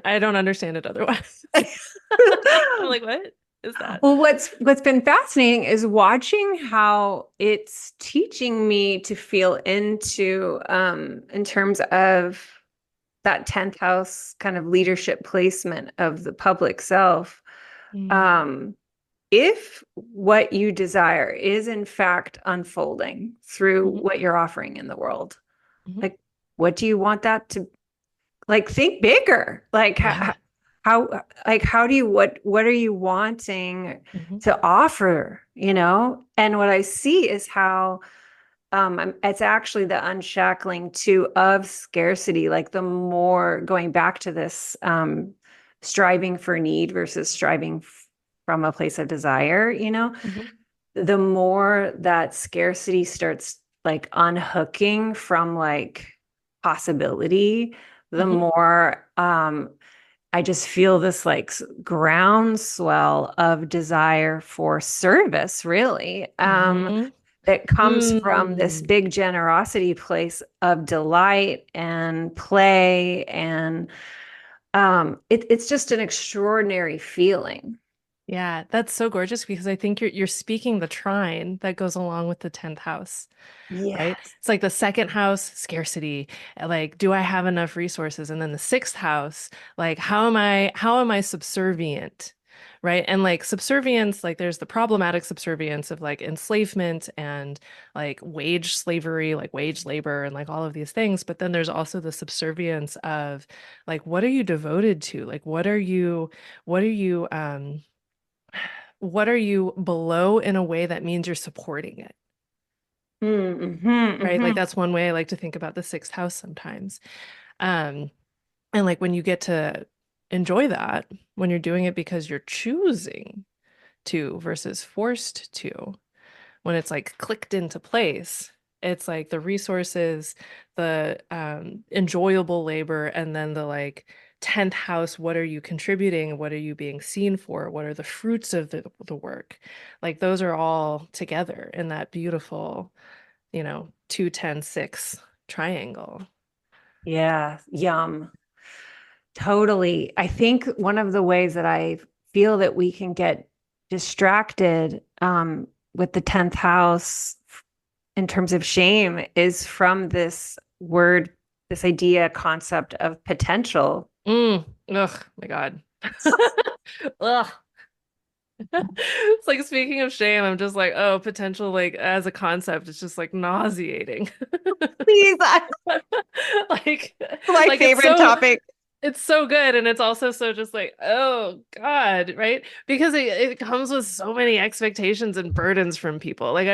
I don't understand it otherwise. I'm like, what is that? Well, what's been fascinating is watching how it's teaching me to feel into in terms of that 10th house kind of leadership placement of the public self. Mm, Um, if what you desire is in fact unfolding through mhm, what you're offering in the world, mhm. like what do you want that to like think bigger? Like Yeah. how do you what are you wanting Mhm, to offer, you know? And what I see is how it's actually the unshackling too of scarcity, like the more going back to this striving for need versus striving from a place of desire, you know, mhm, the more that scarcity starts like unhooking from like possibility, the mhm, more I just feel this like groundswell of desire for service, really. mhm. That comes from this Mm. big generosity place of delight and play. And it's just an extraordinary feeling. Yeah, that's so gorgeous because I think you're speaking the trine that goes along with the 10th house, right? Yes. It's like the second house, scarcity, like do I have enough resources? And then the sixth house, like how am I subservient? Right? And like subservience, like there's the problematic subservience of like enslavement and like wage slavery, like wage labor and like all of these things, but then there's also the subservience of like what are you devoted to? Like what are you below in a way that means you're supporting it, Mm-hmm, right? Like mm-hmm. that's one way I like to think about the sixth house sometimes. Um, and like when you get to enjoy that, when you're doing it because you're choosing to versus forced to, when it's like clicked into place, it's like the resources, the enjoyable labor, and then the like 10th house, what are you contributing? What are you being seen for? What are the fruits of the work? Like those are all together in that beautiful, 2, 10, 6 triangle. Yeah, yum. Totally. I think one of the ways that I feel that we can get distracted with the 10th house in terms of shame is from this word, this idea, concept of potential. Ugh, my God. Ugh. It's like speaking of shame, I'm just like, oh, potential like as a concept, it's just like nauseating. Please, that's Like my like favorite topic. it's so good and it's also so just like, oh God, right? Because it comes with so many expectations and burdens from people. Like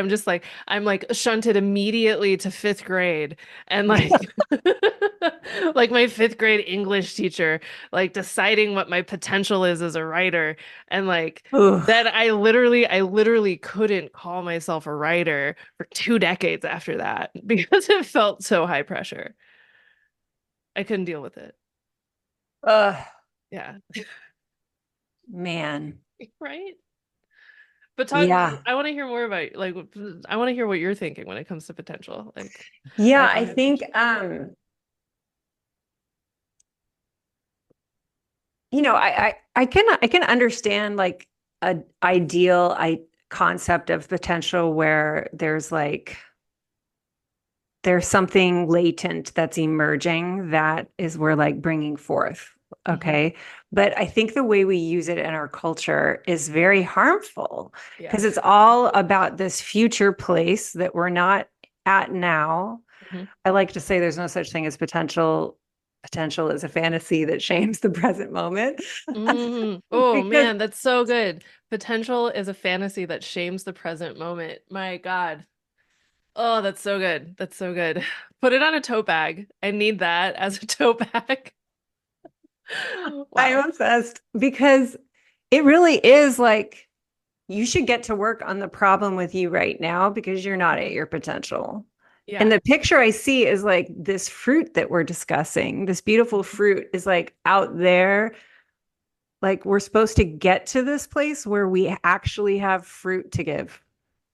I'm like shunted immediately to fifth grade and like like my fifth grade English teacher, like deciding what my potential is as a writer and like Ooh, that I literally couldn't call myself a writer for 2 decades after that because it felt so high pressure. I couldn't deal with it. ugh, Yeah. man. Right? But Yeah. I want to hear more about like I want to hear what you're thinking when it comes to potential. Like Yeah, I I want think I can understand like a ideal I concept of potential where there's something latent that's emerging that is we're like bringing forth. Mhm. Okay. But I think the way we use it in our culture is very harmful Yeah. because it's all about this future place that we're not at now. Mhm. I like to say there's no such thing as potential. Potential is a fantasy that shames the present moment. Oh Because man, that's so good. Potential is a fantasy that shames the present moment. My God. Oh, that's so good. That's so good. Put it on a tote bag. I need that as a tote bag. Wow. I'm obsessed because it really is like you should get to work on the problem with you right now because you're not at your potential. And Yeah. the picture I see is like this fruit that we're discussing, this beautiful Mhm. fruit is like out there like we're supposed to get to this place where we actually have fruit to give,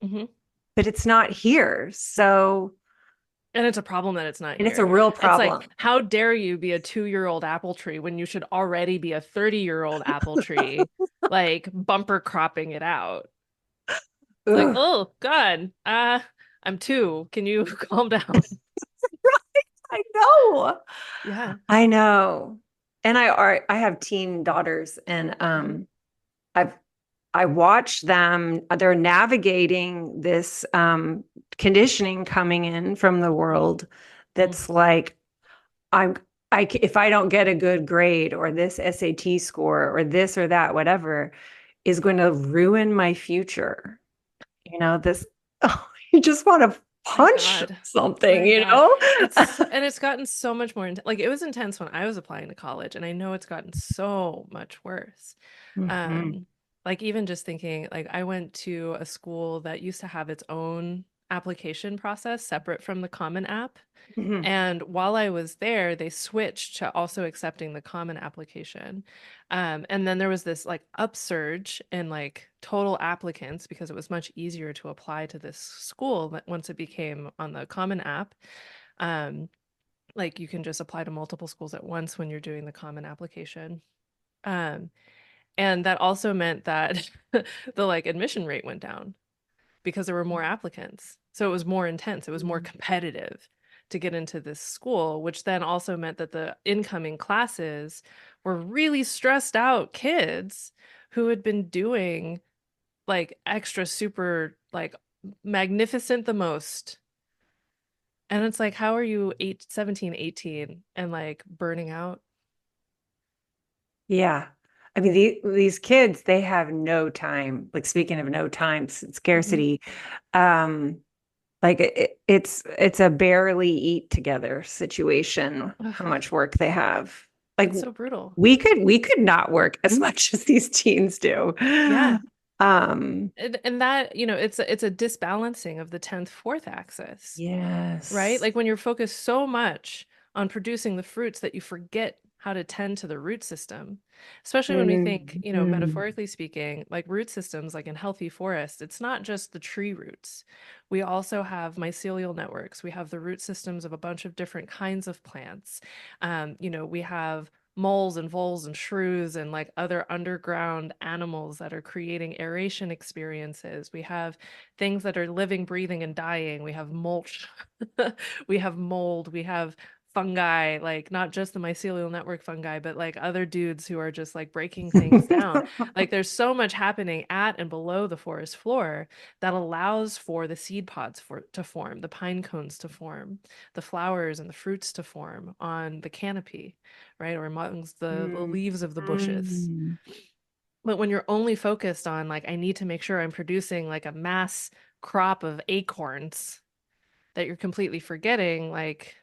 Hmm. but it's not here. So, And it's a problem that it's not and it's a here. real It's like, problem. how dare you be a 2-year-old apple tree when you should already be a 30-year-old apple tree, like bumper cropping it out. It's like, Ugh. oh God, I'm 2. Can you calm down? I know. Yeah. I know. And I have teen daughters, and Mhm. I've I watch them, they're navigating this conditioning coming in from the world Mm. that's like, I'm if I don't get a good grade or this SAT score or this or that, whatever, is going to ruin my future. This, oh, you just want to My punch God. something, My God. know? And it's gotten so much more like it was intense when I was applying to college, and I know it's gotten so much worse. Mhm. Um, like even just thinking, like I went to a school that used to have its own application process separate from the Common App. Mhm. And while I was there, they switched to also accepting the common application. And then there was this like upsurge in like total applicants because it was much easier to apply to this school once it became on the common app. Um, like you can just apply to multiple schools at once when you're doing the common application. Um, and that also meant that the like admission rate went down because there were more applicants. So it was more intense, it was more competitive to get into this school, which then also meant that the incoming classes were really stressed out kids who had been doing like extra super like magnificent the most. And it's like, how are you 17, 18 and like burning out? Yeah. I mean, these kids, they have no time. Like speaking of no time, Mhm. scarcity, um, like it's a barely eat together situation, Ugh, how much work they have. Like it's so brutal. we could not work as much as these teens do. Yeah. Um, And that, it's a disbalancing of the 10th fourth axis. Right? yes. Like when you're focused so much on producing the fruits that you forget how to tend to the root system. Especially when we think, Mhm. metaphorically speaking, like root systems, like in healthy forests, it's not just the tree roots. We also have mycelial networks. We have the root systems of a bunch of different kinds of plants. We have moles and voles and shrews and like other underground animals that are creating aeration experiences. We have things that are living, breathing, and dying. We have mulch. We have mold, we have fungi, like not just the mycelial network fungi, but like other dudes who are just like breaking things down. Like there's so much happening at and below the forest floor that allows for the seed pods to form, the pine cones to form, the flowers and the fruits to form on the canopy, right? Or amongst the leaves of the bushes. Mhm. But when you're only focused on like, I need to make sure I'm producing like a mass crop of acorns that you're completely forgetting, like,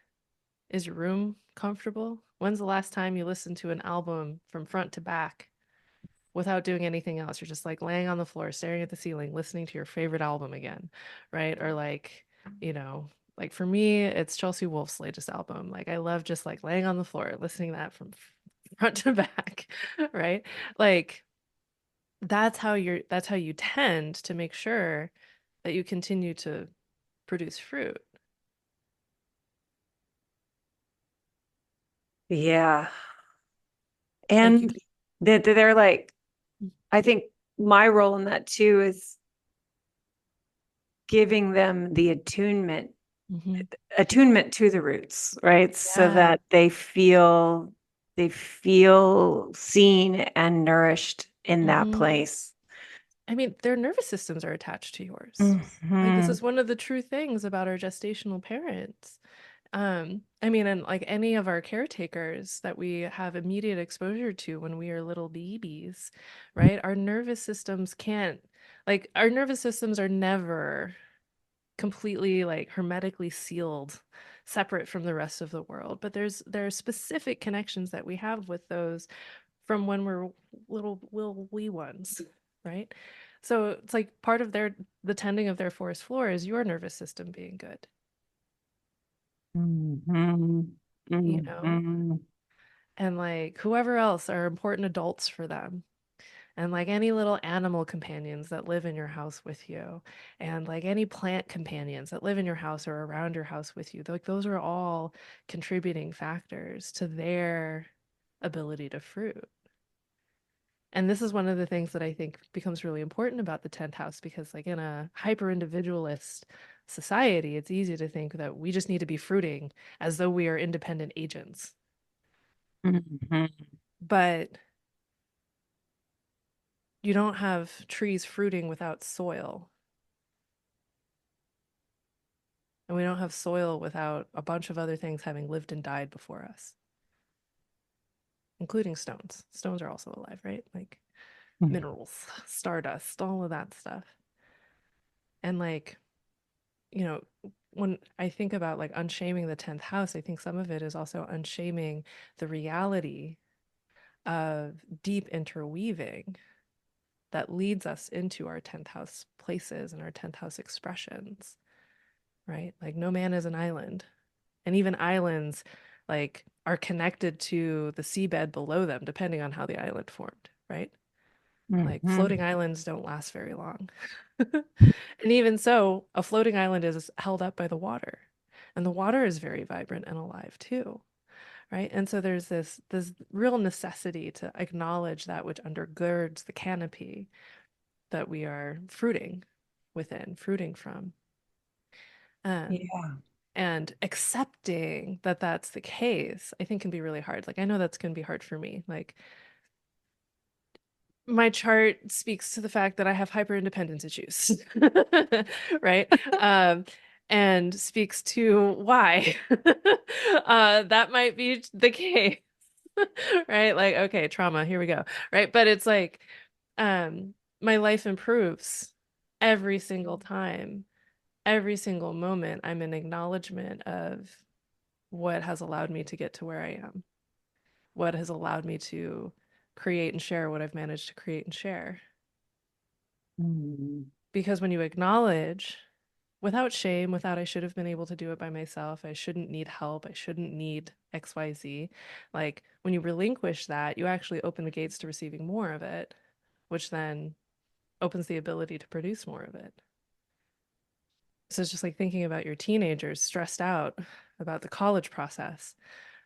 is your room comfortable? When's the last time you listened to an album from front to back without doing anything else? You're just like laying on the floor, staring at the ceiling, listening to your favorite album again, right? Or like, you know, like for me, it's Chelsea Wolfe's latest album. Like I love just like laying on the floor, listening to that from front to back, right? Like that's how you tend to make sure that you continue to produce fruit. Yeah. Like you And that they're like, I think my role in that too is giving them the Mhm. attunement to the roots, right? So Yeah. that they feel seen and nourished in that Hmm. place. I mean, their nervous systems are attached to yours. Like this Mhm. is one of the true things about our gestational parents. I mean, and like any of our caretakers that we have immediate exposure to when we are little babies, right? Our nervous systems are never completely like hermetically sealed, separate from the rest of the world. But there are specific connections that we have with those from when we're little wee ones, right? So it's like part of the tending of their forest floor is your nervous system being good, Mhm. you know? Mhm. and like whoever else are important adults for them, and like any little animal companions that live in your house with you, and like any plant companions that live in your house or around your house with you. Like those are all contributing factors to their ability to fruit. And this is one of the things that I think becomes really important about the 10th house, because like in a hyper individualist society, it's easy to think that we just need to be fruiting as though we are independent agents. Mhm. But you don't have trees fruiting without soil. And we don't have soil without a bunch of other things having lived and died before us, including stones. Stones are also alive, right? Like minerals, stardust, all of that stuff. And like, you know, when I think about like unshaming the 10th house, I think some of it is also unshaming the reality of deep interweaving that leads us into our 10th house places and our 10th house expressions, right? Like no man is an island. And even islands like are connected to the seabed below them, depending on how the island formed, right? Like floating Mhm. islands don't last very long. And even so, a floating island is held up by the water. And the water is very vibrant and alive too, right? And so there's this real necessity to acknowledge that which undergirds the canopy that we are fruiting within, fruiting from. Um, Yeah. and accepting that that's the case, I think can be really hard. Like I know that's going to be hard for me. Like my chart speaks to the fact that I have hyper independence issues, right? And speaks to why that might be the case, right? Like, okay, trauma, here we go, right? But it's like, my life improves every single time, every single moment. I'm in acknowledgement of what has allowed me to get to where I am, what has allowed me to create and share what I've managed to create and share. Mhm. Because when you acknowledge without shame, without I should have been able to do it by myself, I shouldn't need help, I shouldn't need XYZ, like when you relinquish that, you actually open the gates to receiving more of it, which then opens the ability to produce more of it. So it's just like thinking about your teenagers stressed out about the college process,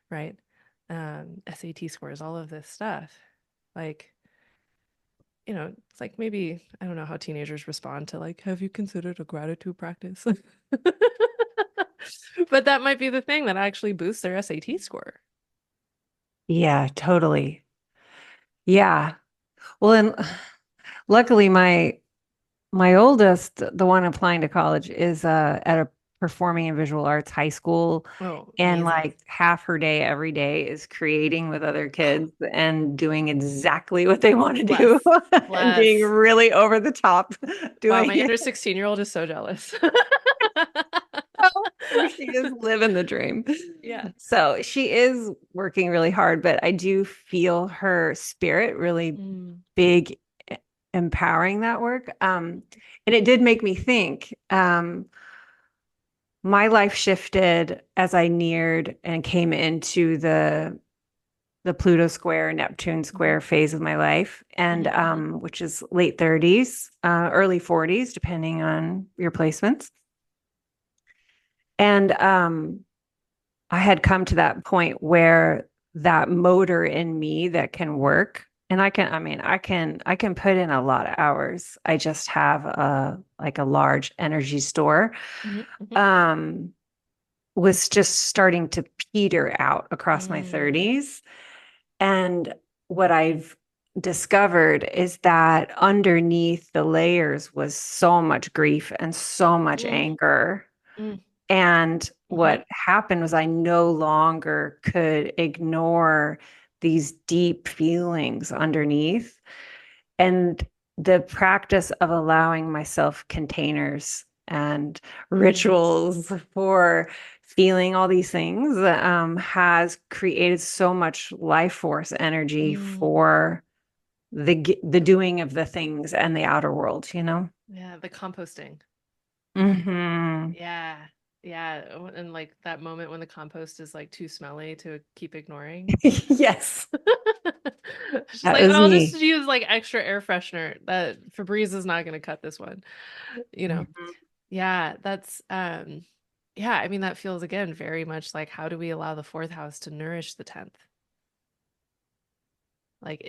right? SAT scores, all of this stuff. Like, it's like maybe I don't know how teenagers respond to like, have you considered a gratitude practice? But that might be the thing that actually boosts their SAT score. Yeah, totally. Yeah. Well, and luckily my oldest, the one applying to college, is at a performing and visual arts high school. Oh, And amazing. like half her day every day is creating with other kids and doing exactly what they want to do Bless. and being Bless. really over the top Wow, doing my inner it. 16-year-old is so jealous. So she is living the dream. Yeah. So she is working really hard, but I do feel her spirit really Mm, big, empowering that work. And it did make me think. My life shifted as I neared and came into the Pluto square, Neptune mhm, square phase of my life, and mhm, mhm, which is late 30s, early 40s, depending on your placements. And I had come to that point where that motor in me that can work, and I can put in a lot of hours. I just have a like a large energy store. mhm, mhm, Um, was just starting to peter out across my mm, 30s. And what I've discovered is that underneath the layers was so much grief and so much mm, anger. mm, And mhm, what happened was I no longer could ignore these deep feelings underneath. And the practice of allowing myself containers and mm, rituals for feeling all these things has created so much life force energy mm. for the doing of the things and the outer world, you know? Yeah, the composting. Hmm. Yeah. Yeah, and like that moment when the compost is like too smelly to keep ignoring. Yes, She's that like, was I'll just me. use like extra air freshener. That Febreze is not going to cut this one, you know. Mhm. Yeah, that's yeah, I mean that feels again very much like how do we allow the fourth house to nourish the 10th? Like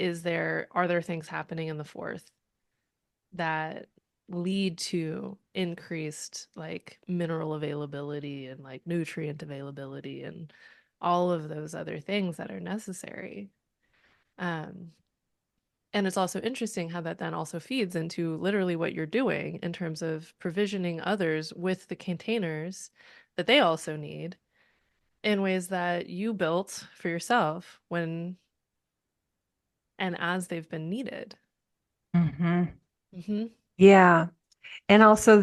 are there things happening in the fourth that lead to increased like mineral availability and like nutrient availability and all of those other things that are necessary. Um, and it's also interesting how that then also feeds into literally what you're doing in terms of provisioning others with the containers that they also need in ways that you built for yourself when and as they've been needed. Mhm. Hmm. Yeah. And also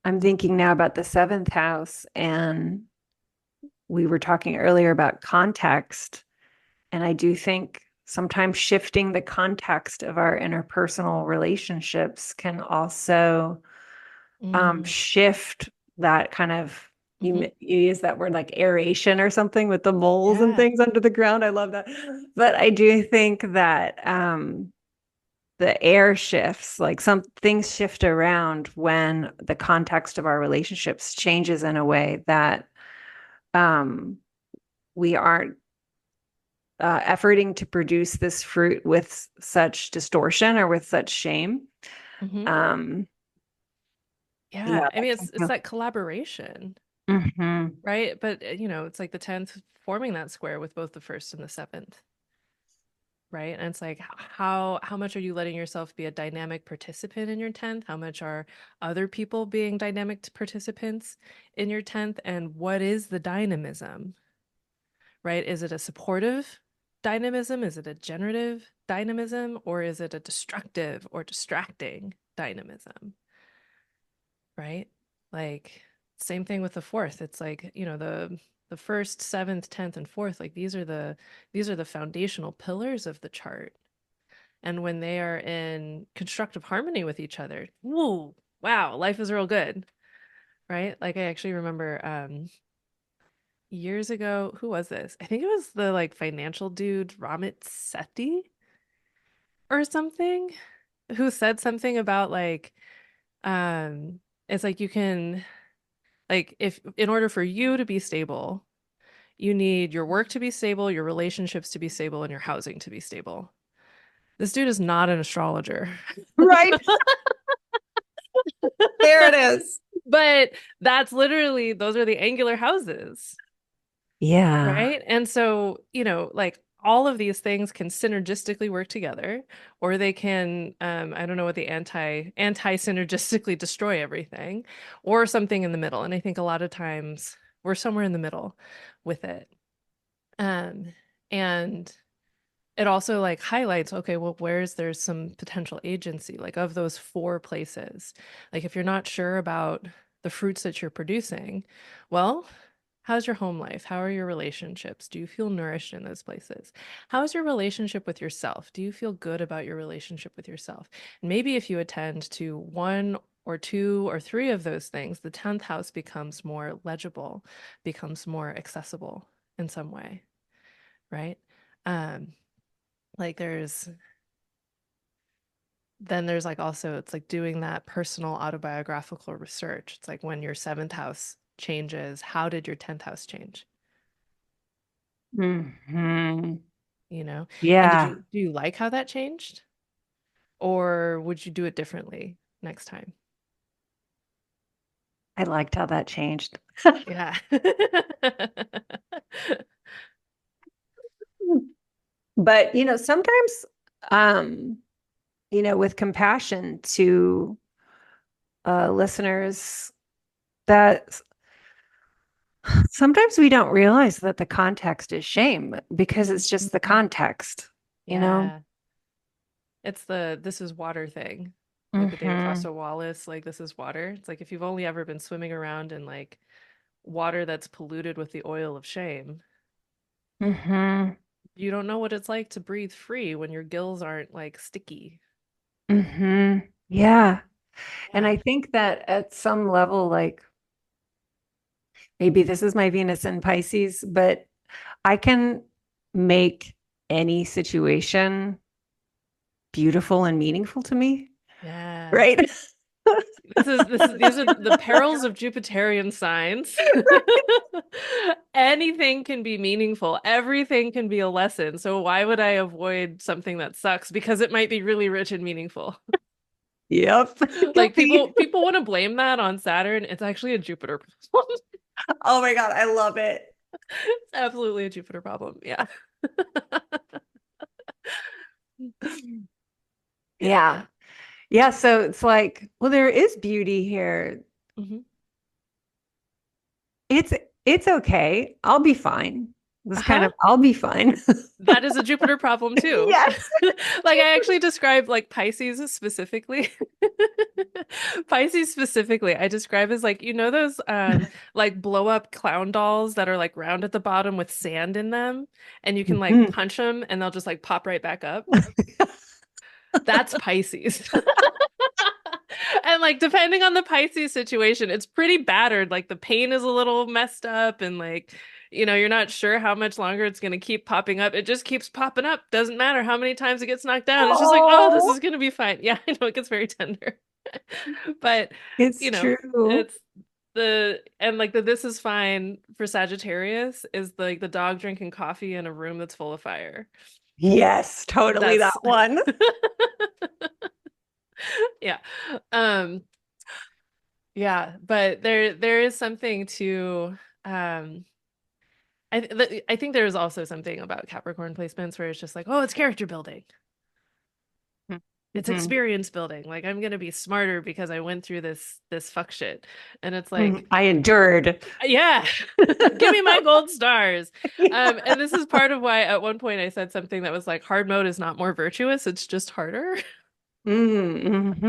I'm thinking now about the seventh house, and we were talking earlier about context. And I do think sometimes shifting the context of our interpersonal relationships can also Mm. shift that kind of, Hmm. you use that word like aeration or something with the moles and Yeah. things under the ground. I love that. But I do think that the air shifts, like some things shift around when the context of our relationships changes in a way that um, we aren't efforting to produce this fruit with such distortion or with such shame. Hmm. Um, yeah, Yeah. I that mean, can it's feel. that collaboration, Mhm. right? But it's like the 10th forming that square with both the first and the seventh, right? And it's like how much are you letting yourself be a dynamic participant in your 10th? How much are other people being dynamic participants in your 10th? And what is the dynamism, right? Is it a supportive dynamism? Is it a generative dynamism? Or is it a destructive or distracting dynamism, right? Like same thing with the fourth. It's like, the first, seventh, 10th, and fourth, like these are the foundational pillars of the chart. And when they are in constructive harmony with each other, whoa, wow, life is real good, right? Like I actually remember years ago, who was this? I think it was the like financial dude, Ramit Sethi or something, who said something about like um it's like you can like if in order for you to be stable, you need your work to be stable, your relationships to be stable, and your housing to be stable. This dude is not an astrologer. Right. There it is. But that's literally, those are the angular houses, Yeah. right? And so, like all of these things can synergistically work together, or they can, I don't know what the anti-synergistically destroy everything, or something in the middle. And I think a lot of times we're somewhere in the middle with it. Um, and it also like highlights, okay, well, there's some potential agency, like of those four places. Like if you're not sure about the fruits that you're producing, well, how's your home life? How are your relationships? Do you feel nourished in those places? How's your relationship with yourself? Do you feel good about your relationship with yourself? And maybe if you attend to one or two or three of those things, the 10th house becomes more legible, becomes more accessible in some way, right? Um, like there's like also it's like doing that personal autobiographical research. It's like when your seventh house changes, how did your 10th house change? Mhm. You know? And Yeah. do you like how that changed? Or would you do it differently next time? I liked how that changed. Yeah. But, sometimes, um, with compassion to listeners, that sometimes we don't realize that the context is shame because it's just the context, you know? Yeah. It's the this is water thing. Like the David Hmm. Foster Wallace, like this is water. It's like if you've only ever been swimming around in like water that's polluted with the oil of shame, Hmm. you don't know what it's like to breathe free when your gills aren't like sticky. Hmm. Yeah. And Yeah. I think that at some level, like, maybe this is my Venus in Pisces, but I can make any situation beautiful and meaningful to me, Yeah. right? These are the perils of Jupiterian signs. Anything can be meaningful. Everything can be a lesson. So why would I avoid something that sucks? Because it might be really rich and meaningful. Yep. Like people want to blame that on Saturn. It's actually a Jupiter problem. Oh my God, I love it. It's absolutely a Jupiter problem. Yeah. Yeah. Yeah. Yeah. So it's like, well, there is beauty here. Mhm. It's it's okay. I'll be fine. This kind Uh-huh. of I'll be fine. That is a Jupiter problem too. Yes. Like I actually describe like Pisces specifically. Pisces specifically, I describe as like, you know those like blow up clown dolls that are like round at the bottom with sand in them and you can like Mhm. punch them and they'll just like pop right back up. That's Pisces. And like depending on the Pisces situation, it's pretty battered. Like the paint is a little messed up and like you're not sure how much longer it's going to keep popping up. It just keeps popping up. Doesn't matter how many times it gets knocked down. It's just like, oh, this Oh, is going to be fine. Yeah, I know it gets very tender. But, it's you know, true. it's and like the this is fine for Sagittarius is like the dog drinking coffee in a room that's full of fire. Yes, totally that That's one. yeah. Um yeah, but there is something to I think there's also something about Capricorn placements where it's just like, oh, it's character building. It's Mhm. experience building. Like I'm gonna be smarter because I went through this fuck shit. And it's Mhm. like, I endured. yeah, give me my gold stars. And this is part of why at one point I said something that was like, hard mode is not more virtuous, it's just harder. Mhm.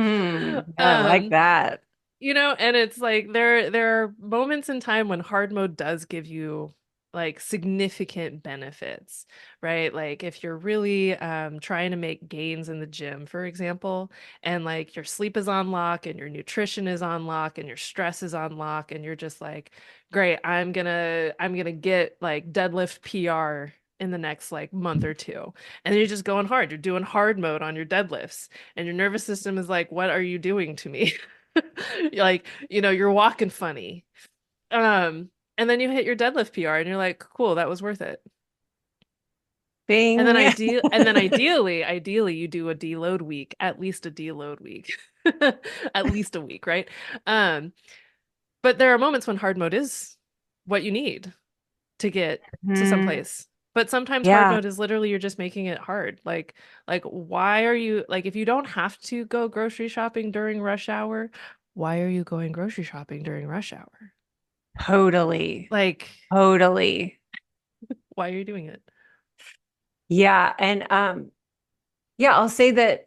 Yeah, I like Um, that. and it's like there are moments in time when hard mode does give you like significant benefits, right? Like if you're really trying to make gains in the gym, for example, and like your sleep is on lock and your nutrition is on lock and your stress is on lock and you're just like, great, I'm gonna get like deadlift PR in the next like month or two. And then you're just going hard. You're doing hard mode on your deadlifts and your nervous system is like, what are you doing to me? Like, you're walking funny. Um, and then you hit your deadlift PR and you're like, cool, that was worth it. Bing. And then ideally you do a deload week, at least a deload week. At least a week, right? Um, but there are moments when hard mode is what you need to get to Mhm. someplace. But sometimes hard Yeah. mode is literally you're just making it hard. Like why are you like if you don't have to go grocery shopping during rush hour, why are you going grocery shopping during rush hour? Totally. Like, Totally. why are you doing it? Yeah. And yeah, I'll say that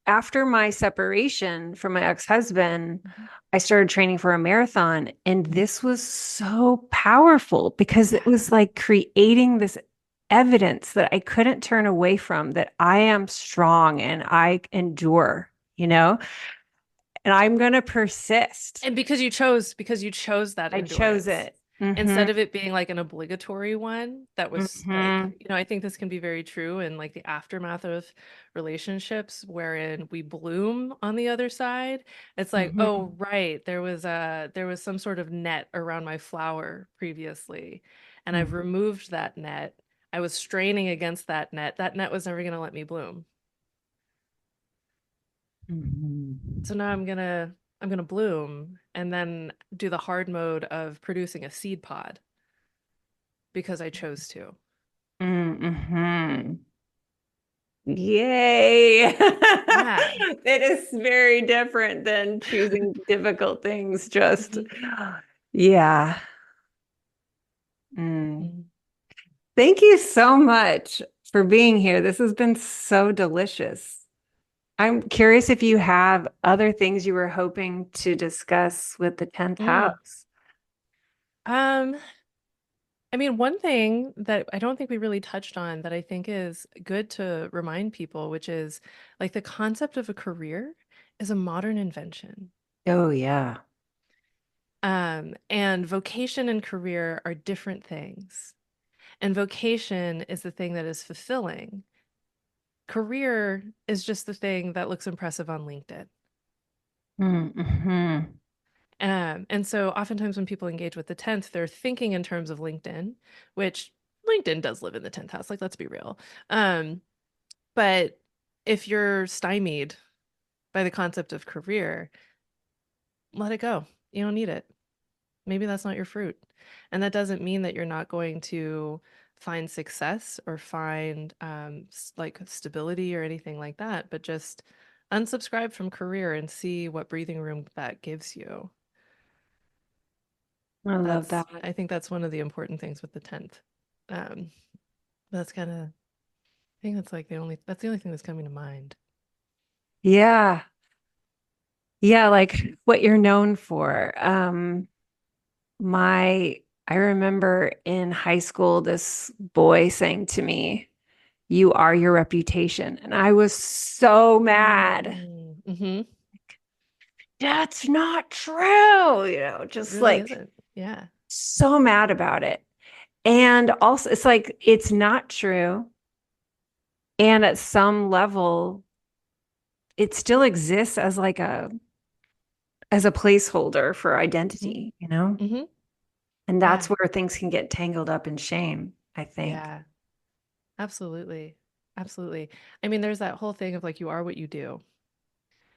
after my separation from my ex-husband, Mhm. I started training for a marathon. And this was so powerful because Yeah. it was like creating this evidence that I couldn't turn away from, that I am strong and I endure, and I'm going to persist. And because you chose that I chose endurance it. Hmm. instead of it being like an obligatory one that was like, Hmm. I think this can be very true in like the aftermath of relationships wherein we bloom on the other side. It's like, Hmm. oh, right, there was some sort of net around my flower previously, and I've removed that net. I was straining against that net. That net was never going to let me bloom. Hmm. So now I'm gonna bloom and then do the hard mode of producing a seed pod because I chose to. Hmm. Yay. Yeah. It is very different than choosing difficult things. Just, Mhm. yeah. Mm. Mhm. Thank you so much for being here. This has been so delicious. I'm curious if you have other things you were hoping to discuss with the 10th Mm. house. Um, I mean, one thing that I don't think we really touched on that I think is good to remind people, which is like the concept of a career is a modern invention. Oh, yeah. And vocation and career are different things. And vocation is the thing that is fulfilling. Career is just the thing that looks impressive on LinkedIn. Mm-hmm. And so oftentimes when people engage with the 10th, they're thinking in terms of LinkedIn, which LinkedIn does live in the 10th house. Like, let's be real. But if you're stymied by the concept of career, let it go. You don't need it. Maybe that's not your fruit. And that doesn't mean that you're not going to find success or find like stability or anything like that, but just unsubscribe from career and see what breathing room that gives you. I love that. I think that's one of the important things with the 10th. Um, that's kind of, I think that's the only thing that's coming to mind. Yeah. Yeah, like what you're known for. I remember in high school, this boy saying to me, "You are your reputation." And I was so mad. Mm-hmm. That's not true, It just really like isn't. Yeah. so mad about it. And also, it's like, it's not true. And at some level, it still exists as like as a placeholder for Mm-hmm. identity, Mm-hmm. And that's Yeah. where things can get tangled up in shame, I think. Yeah. Absolutely. Absolutely. I mean, there's that whole thing of like, you are what you do.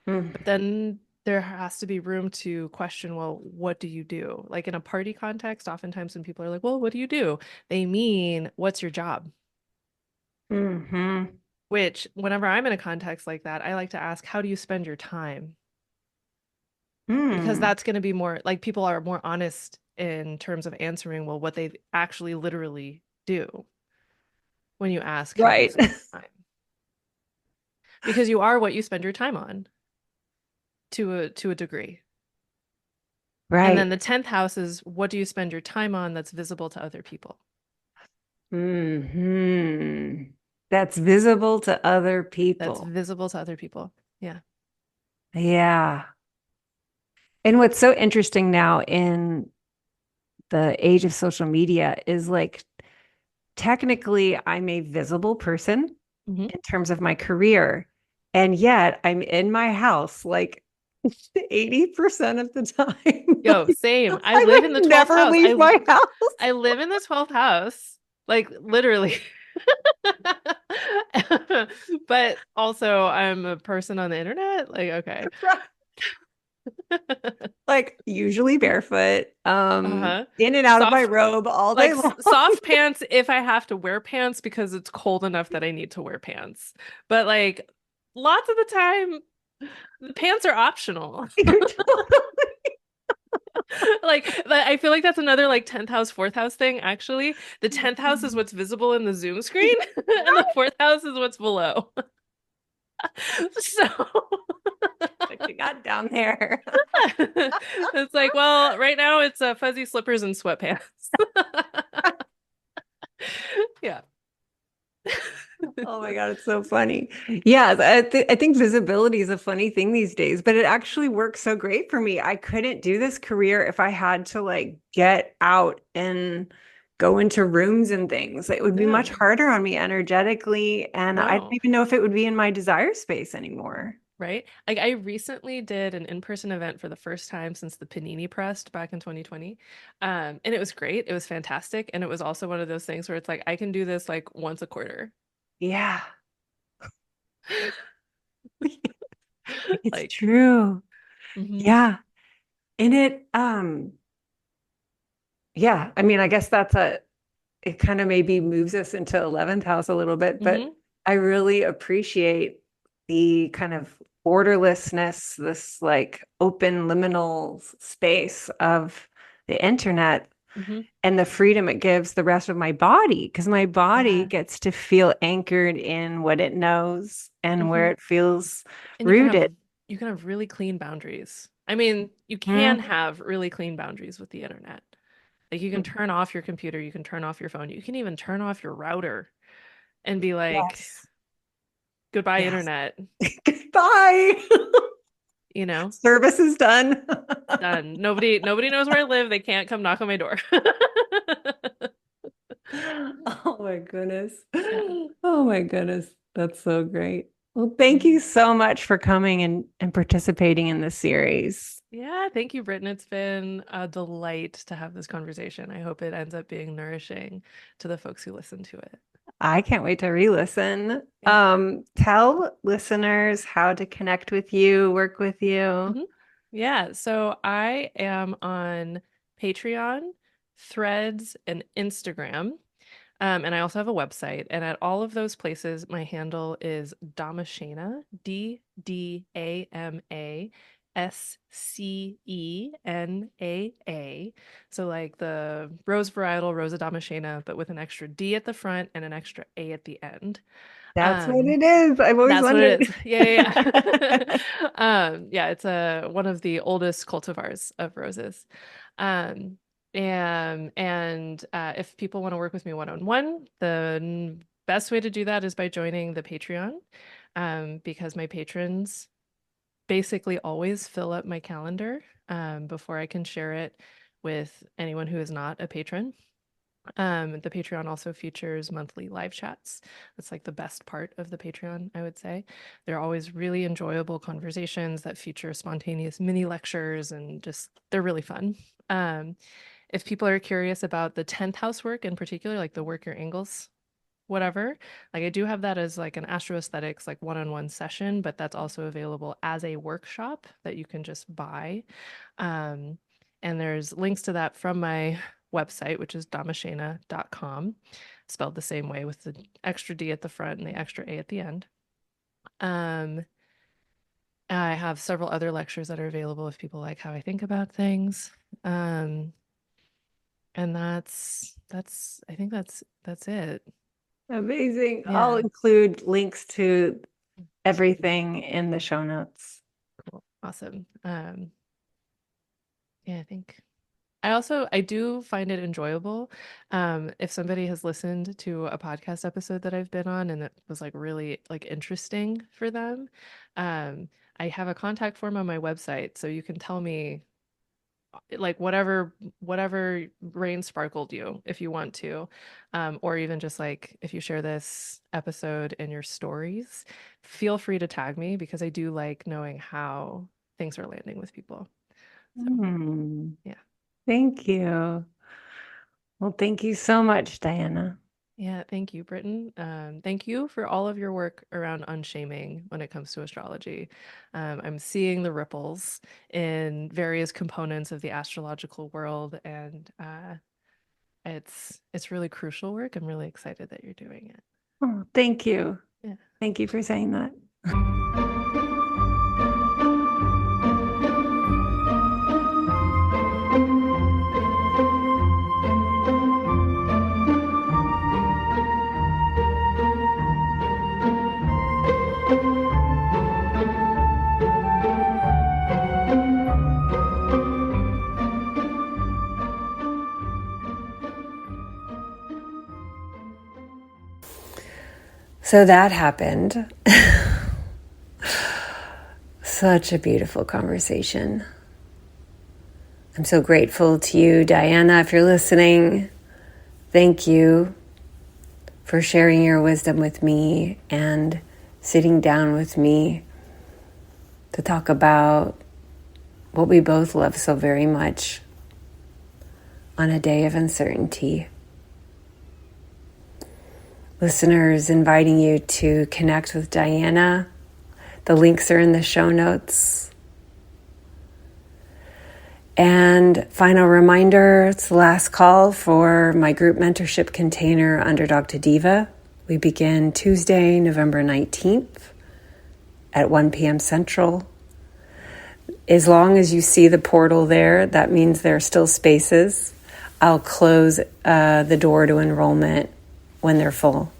Mm. But then there has to be room to question, well, what do you do? Like in a party context, oftentimes when people are like, well, what do you do? They mean, what's your job? Hmm. Which, whenever I'm in a context like that, I like to ask, how do you spend your time? Because Mm. that's going to be more like people are more honest in terms of answering, well, what they actually literally do when you ask, how do you Right. spend your time? Because you are what you spend your time on to a degree. And then Right. the 10th house is what do you spend your time on that's visible to other people? Hmm. That's visible to other That's people. visible to other people. Yeah. Yeah. And what's so interesting now in the age of social media is like, technically, I'm a visible person Hmm. in terms of my career. And yet I'm in my house like 80% of the time. Yo, same. I I live in the like 12th never house. leave my house. I live in the 12th house. Like literally. But also I'm a person on the internet. Like, okay. Like usually barefoot, Uh-huh. in and out of my Soft robe all day like long. soft pants if I have to wear pants because it's cold enough that I need to wear pants. But like lots of the time the pants are optional. Like I feel like that's another like 10th house, 4th house thing, actually. The 10th house is what's visible in the Zoom screen, and the 4th house is what's below. So What you got down there? it's like, well, right now it's fuzzy slippers and sweatpants. Yeah. Oh my God, it's so funny. Yeah, I think visibility is a funny thing these days, but it actually works so great for me. I couldn't do this career if I had to like get out and go into rooms and things. It would be much Yeah. harder on me energetically, and I don't No. even know if it would be in my desire space anymore. Right? Like I recently did an in-person event for the first time since the Panini Pressed back in 2020. And it was great. It was fantastic. And it was also one of those things where it's like I can do this like once a quarter. Yeah, it's Like, true. mhm, Yeah. And yeah, I mean, I guess it kind of maybe moves us into 11th house a little bit, but mhm, I really appreciate the kind of borderlessness, this like open liminal space of the internet mhm. and the freedom it gives the rest of my body, because my body Yeah. gets to feel anchored in what it knows and where Mhm. it feels And rooted. you can have really clean boundaries. I mean, you can Mhm. have really clean boundaries with the internet. Like you can turn off your computer, you can turn off your phone, you can even turn off your router and be like, Yes. goodbye, Yes. internet. Goodbye. you know, Service is done. done. Nobody knows where I live. They can't come knock on my door. Oh my goodness. Yeah. Oh my goodness. That's so great. Well, thank you so much for coming and participating in this series. Yeah, thank you, Britton. It's been a delight to have this conversation. I hope it ends up being nourishing to the folks who listen to it. I can't wait to re-listen. Yeah. Tell listeners how to connect with you, work with you. Mhm. Yeah, so I am on Patreon, Threads, and Instagram. And I also have a website. And at all of those places, my handle is Damashena, Ddamascenaa. So like the rose varietal, Rosa Damashena, but with an extra D at the front and an extra A at the end. That's what Um, it is. I've always that's what wondered. it is. Yeah. Yeah, it's one of the oldest cultivars of roses. Um, and if people want to work with me one-on-one, the best way to do that is by joining the Patreon, because my patrons basically always fill up my calendar before I can share it with anyone who is not a patron. The Patreon also features monthly live chats. That's like the best part of the Patreon, I would say. They're always really enjoyable conversations that feature spontaneous mini lectures and just they're really fun. If people are curious about the 10th house work in particular, like the work your angles, whatever, like I do have that as like an astroaesthetics like one-on-one session, but that's also available as a workshop that you can just buy. And there's links to that from my website, which is damashena.com, spelled the same way with the extra D at the front and the extra A at the end. I have several other lectures that are available if people like how I think about things. And I think that's it. Amazing. Yeah. I'll include links to everything in the show notes. Cool. Awesome. Yeah, I think I do find it enjoyable. If somebody has listened to a podcast episode that I've been on and it was like really like interesting for them, I have a contact form on my website, so you can tell me like whatever brain sparkled you if you want to, or even just like if you share this episode in your stories, feel free to tag me because I do like knowing how things are landing with people. So yeah. Thank you. Well, thank you so much, Diana. Yeah, thank you, Britton. Thank you for all of your work around unshaming when it comes to astrology. I'm seeing the ripples in various components of the astrological world, and it's really crucial work. I'm really excited that you're doing it. Oh, thank you. Yeah. Thank you for saying that. So that happened. Such a beautiful conversation. I'm so grateful to you, Diana, if you're listening. Thank you for sharing your wisdom with me and sitting down with me to talk about what we both love so very much on a day of uncertainty. Listeners, inviting you to connect with Diana. The links are in the show notes. And final reminder, it's the last call for my group mentorship container, Underdog to Diva. We begin Tuesday, November 19th at 1 p.m. Central. As long as you see the portal there, that means there are still spaces. I'll close the door to enrollment when they're full.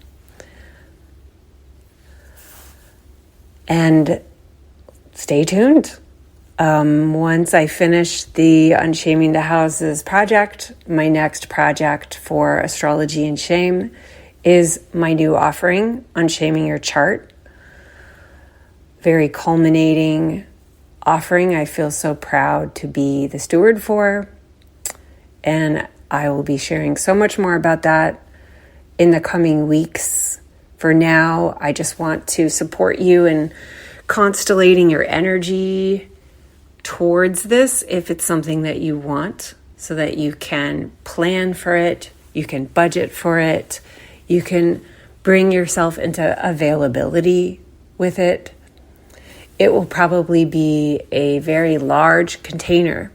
And stay tuned. Once I finish the Unshaming the Houses project, my next project for astrology and shame is my new offering, Unshaming Your Chart. Very culminating, offering I feel so proud to be the steward for. And I will be sharing so much more about that in the coming weeks. For now, I just want to support you in constellating your energy towards this if it's something that you want, so that you can plan for it, you can budget for it, you can bring yourself into availability with it. It will probably be a very large container,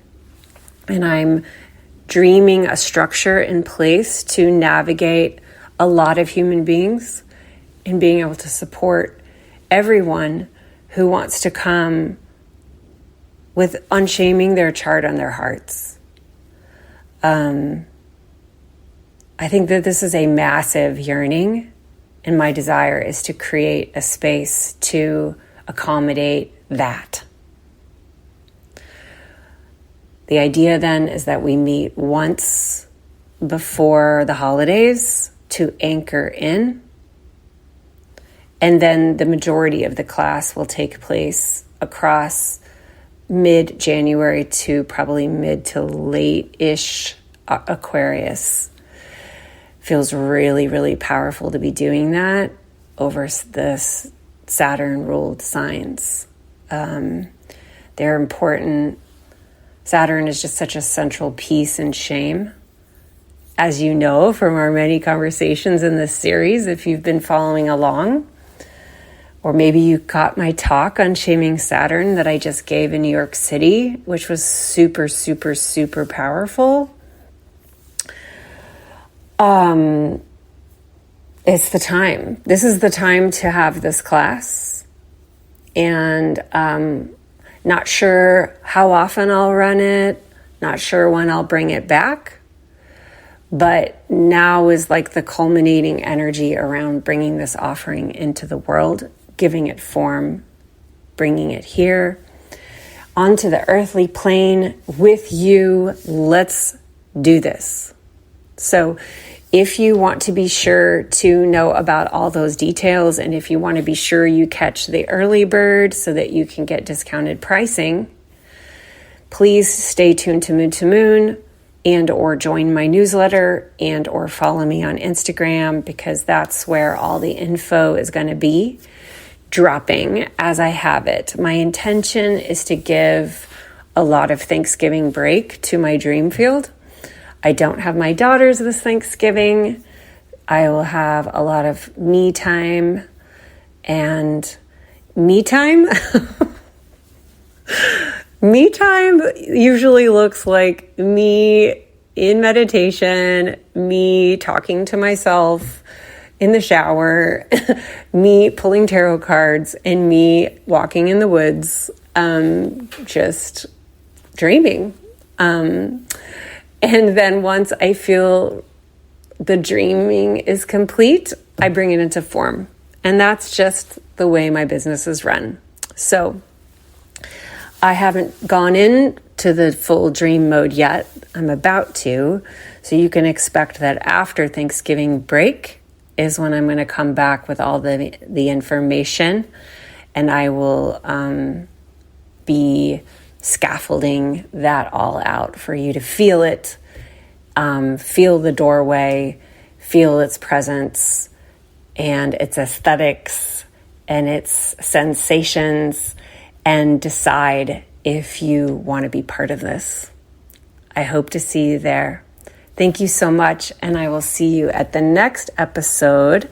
and I'm dreaming a structure in place to navigate a lot of human beings and being able to support everyone who wants to come with unshaming their chart on their hearts. I think that this is a massive yearning, and my desire is to create a space to accommodate that. The idea then is that we meet once before the holidays to anchor in, and then the majority of the class will take place across mid-January to probably mid to late-ish Aquarius. Feels really, really powerful to be doing that over the Saturn-ruled signs. They're important. Saturn is just such a central piece in shame. As you know from our many conversations in this series, if you've been following along, or maybe you caught my talk on shaming Saturn that I just gave in New York City, which was super, super, super powerful. It's the time. This is the time to have this class. And not sure how often I'll run it, not sure when I'll bring it back. But now is like the culminating energy around bringing this offering into the world, giving it form, bringing it here onto the earthly plane with you. Let's do this. So if you want to be sure to know about all those details, and if you want to be sure you catch the early bird so that you can get discounted pricing, please stay tuned to Moon and or join my newsletter and or follow me on Instagram, because that's where all the info is going to be dropping as I have it. My intention is to give a lot of Thanksgiving break to my dream field. I don't have my daughters this Thanksgiving. I will have a lot of me time, and me time. Me time usually looks like me in meditation, me talking to myself in the shower, me pulling tarot cards, and me walking in the woods, just dreaming. And then once I feel the dreaming is complete, I bring it into form. And that's just the way my business is run. So I haven't gone into the full dream mode yet. I'm about to. So you can expect that after Thanksgiving break is when I'm going to come back with all the information, and I will be scaffolding that all out for you to feel it, feel the doorway, feel its presence and its aesthetics and its sensations, and decide if you want to be part of this. I hope to see you there. Thank you so much, and I will see you at the next episode.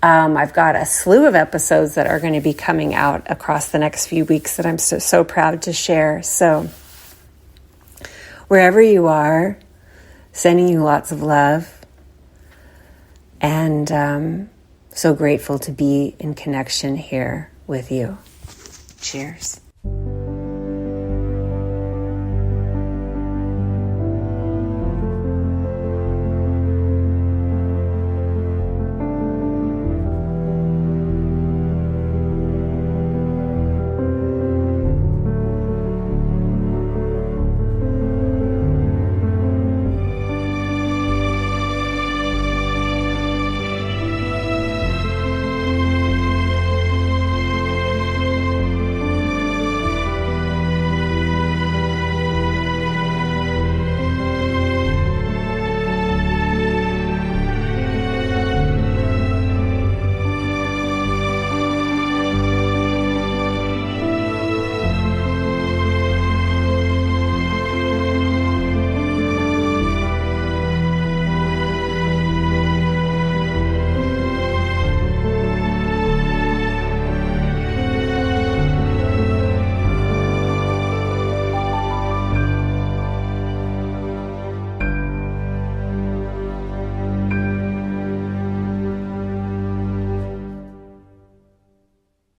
I've got a slew of episodes that are going to be coming out across the next few weeks that I'm so proud to share. So wherever you are, sending you lots of love, and so grateful to be in connection here with you. Cheers.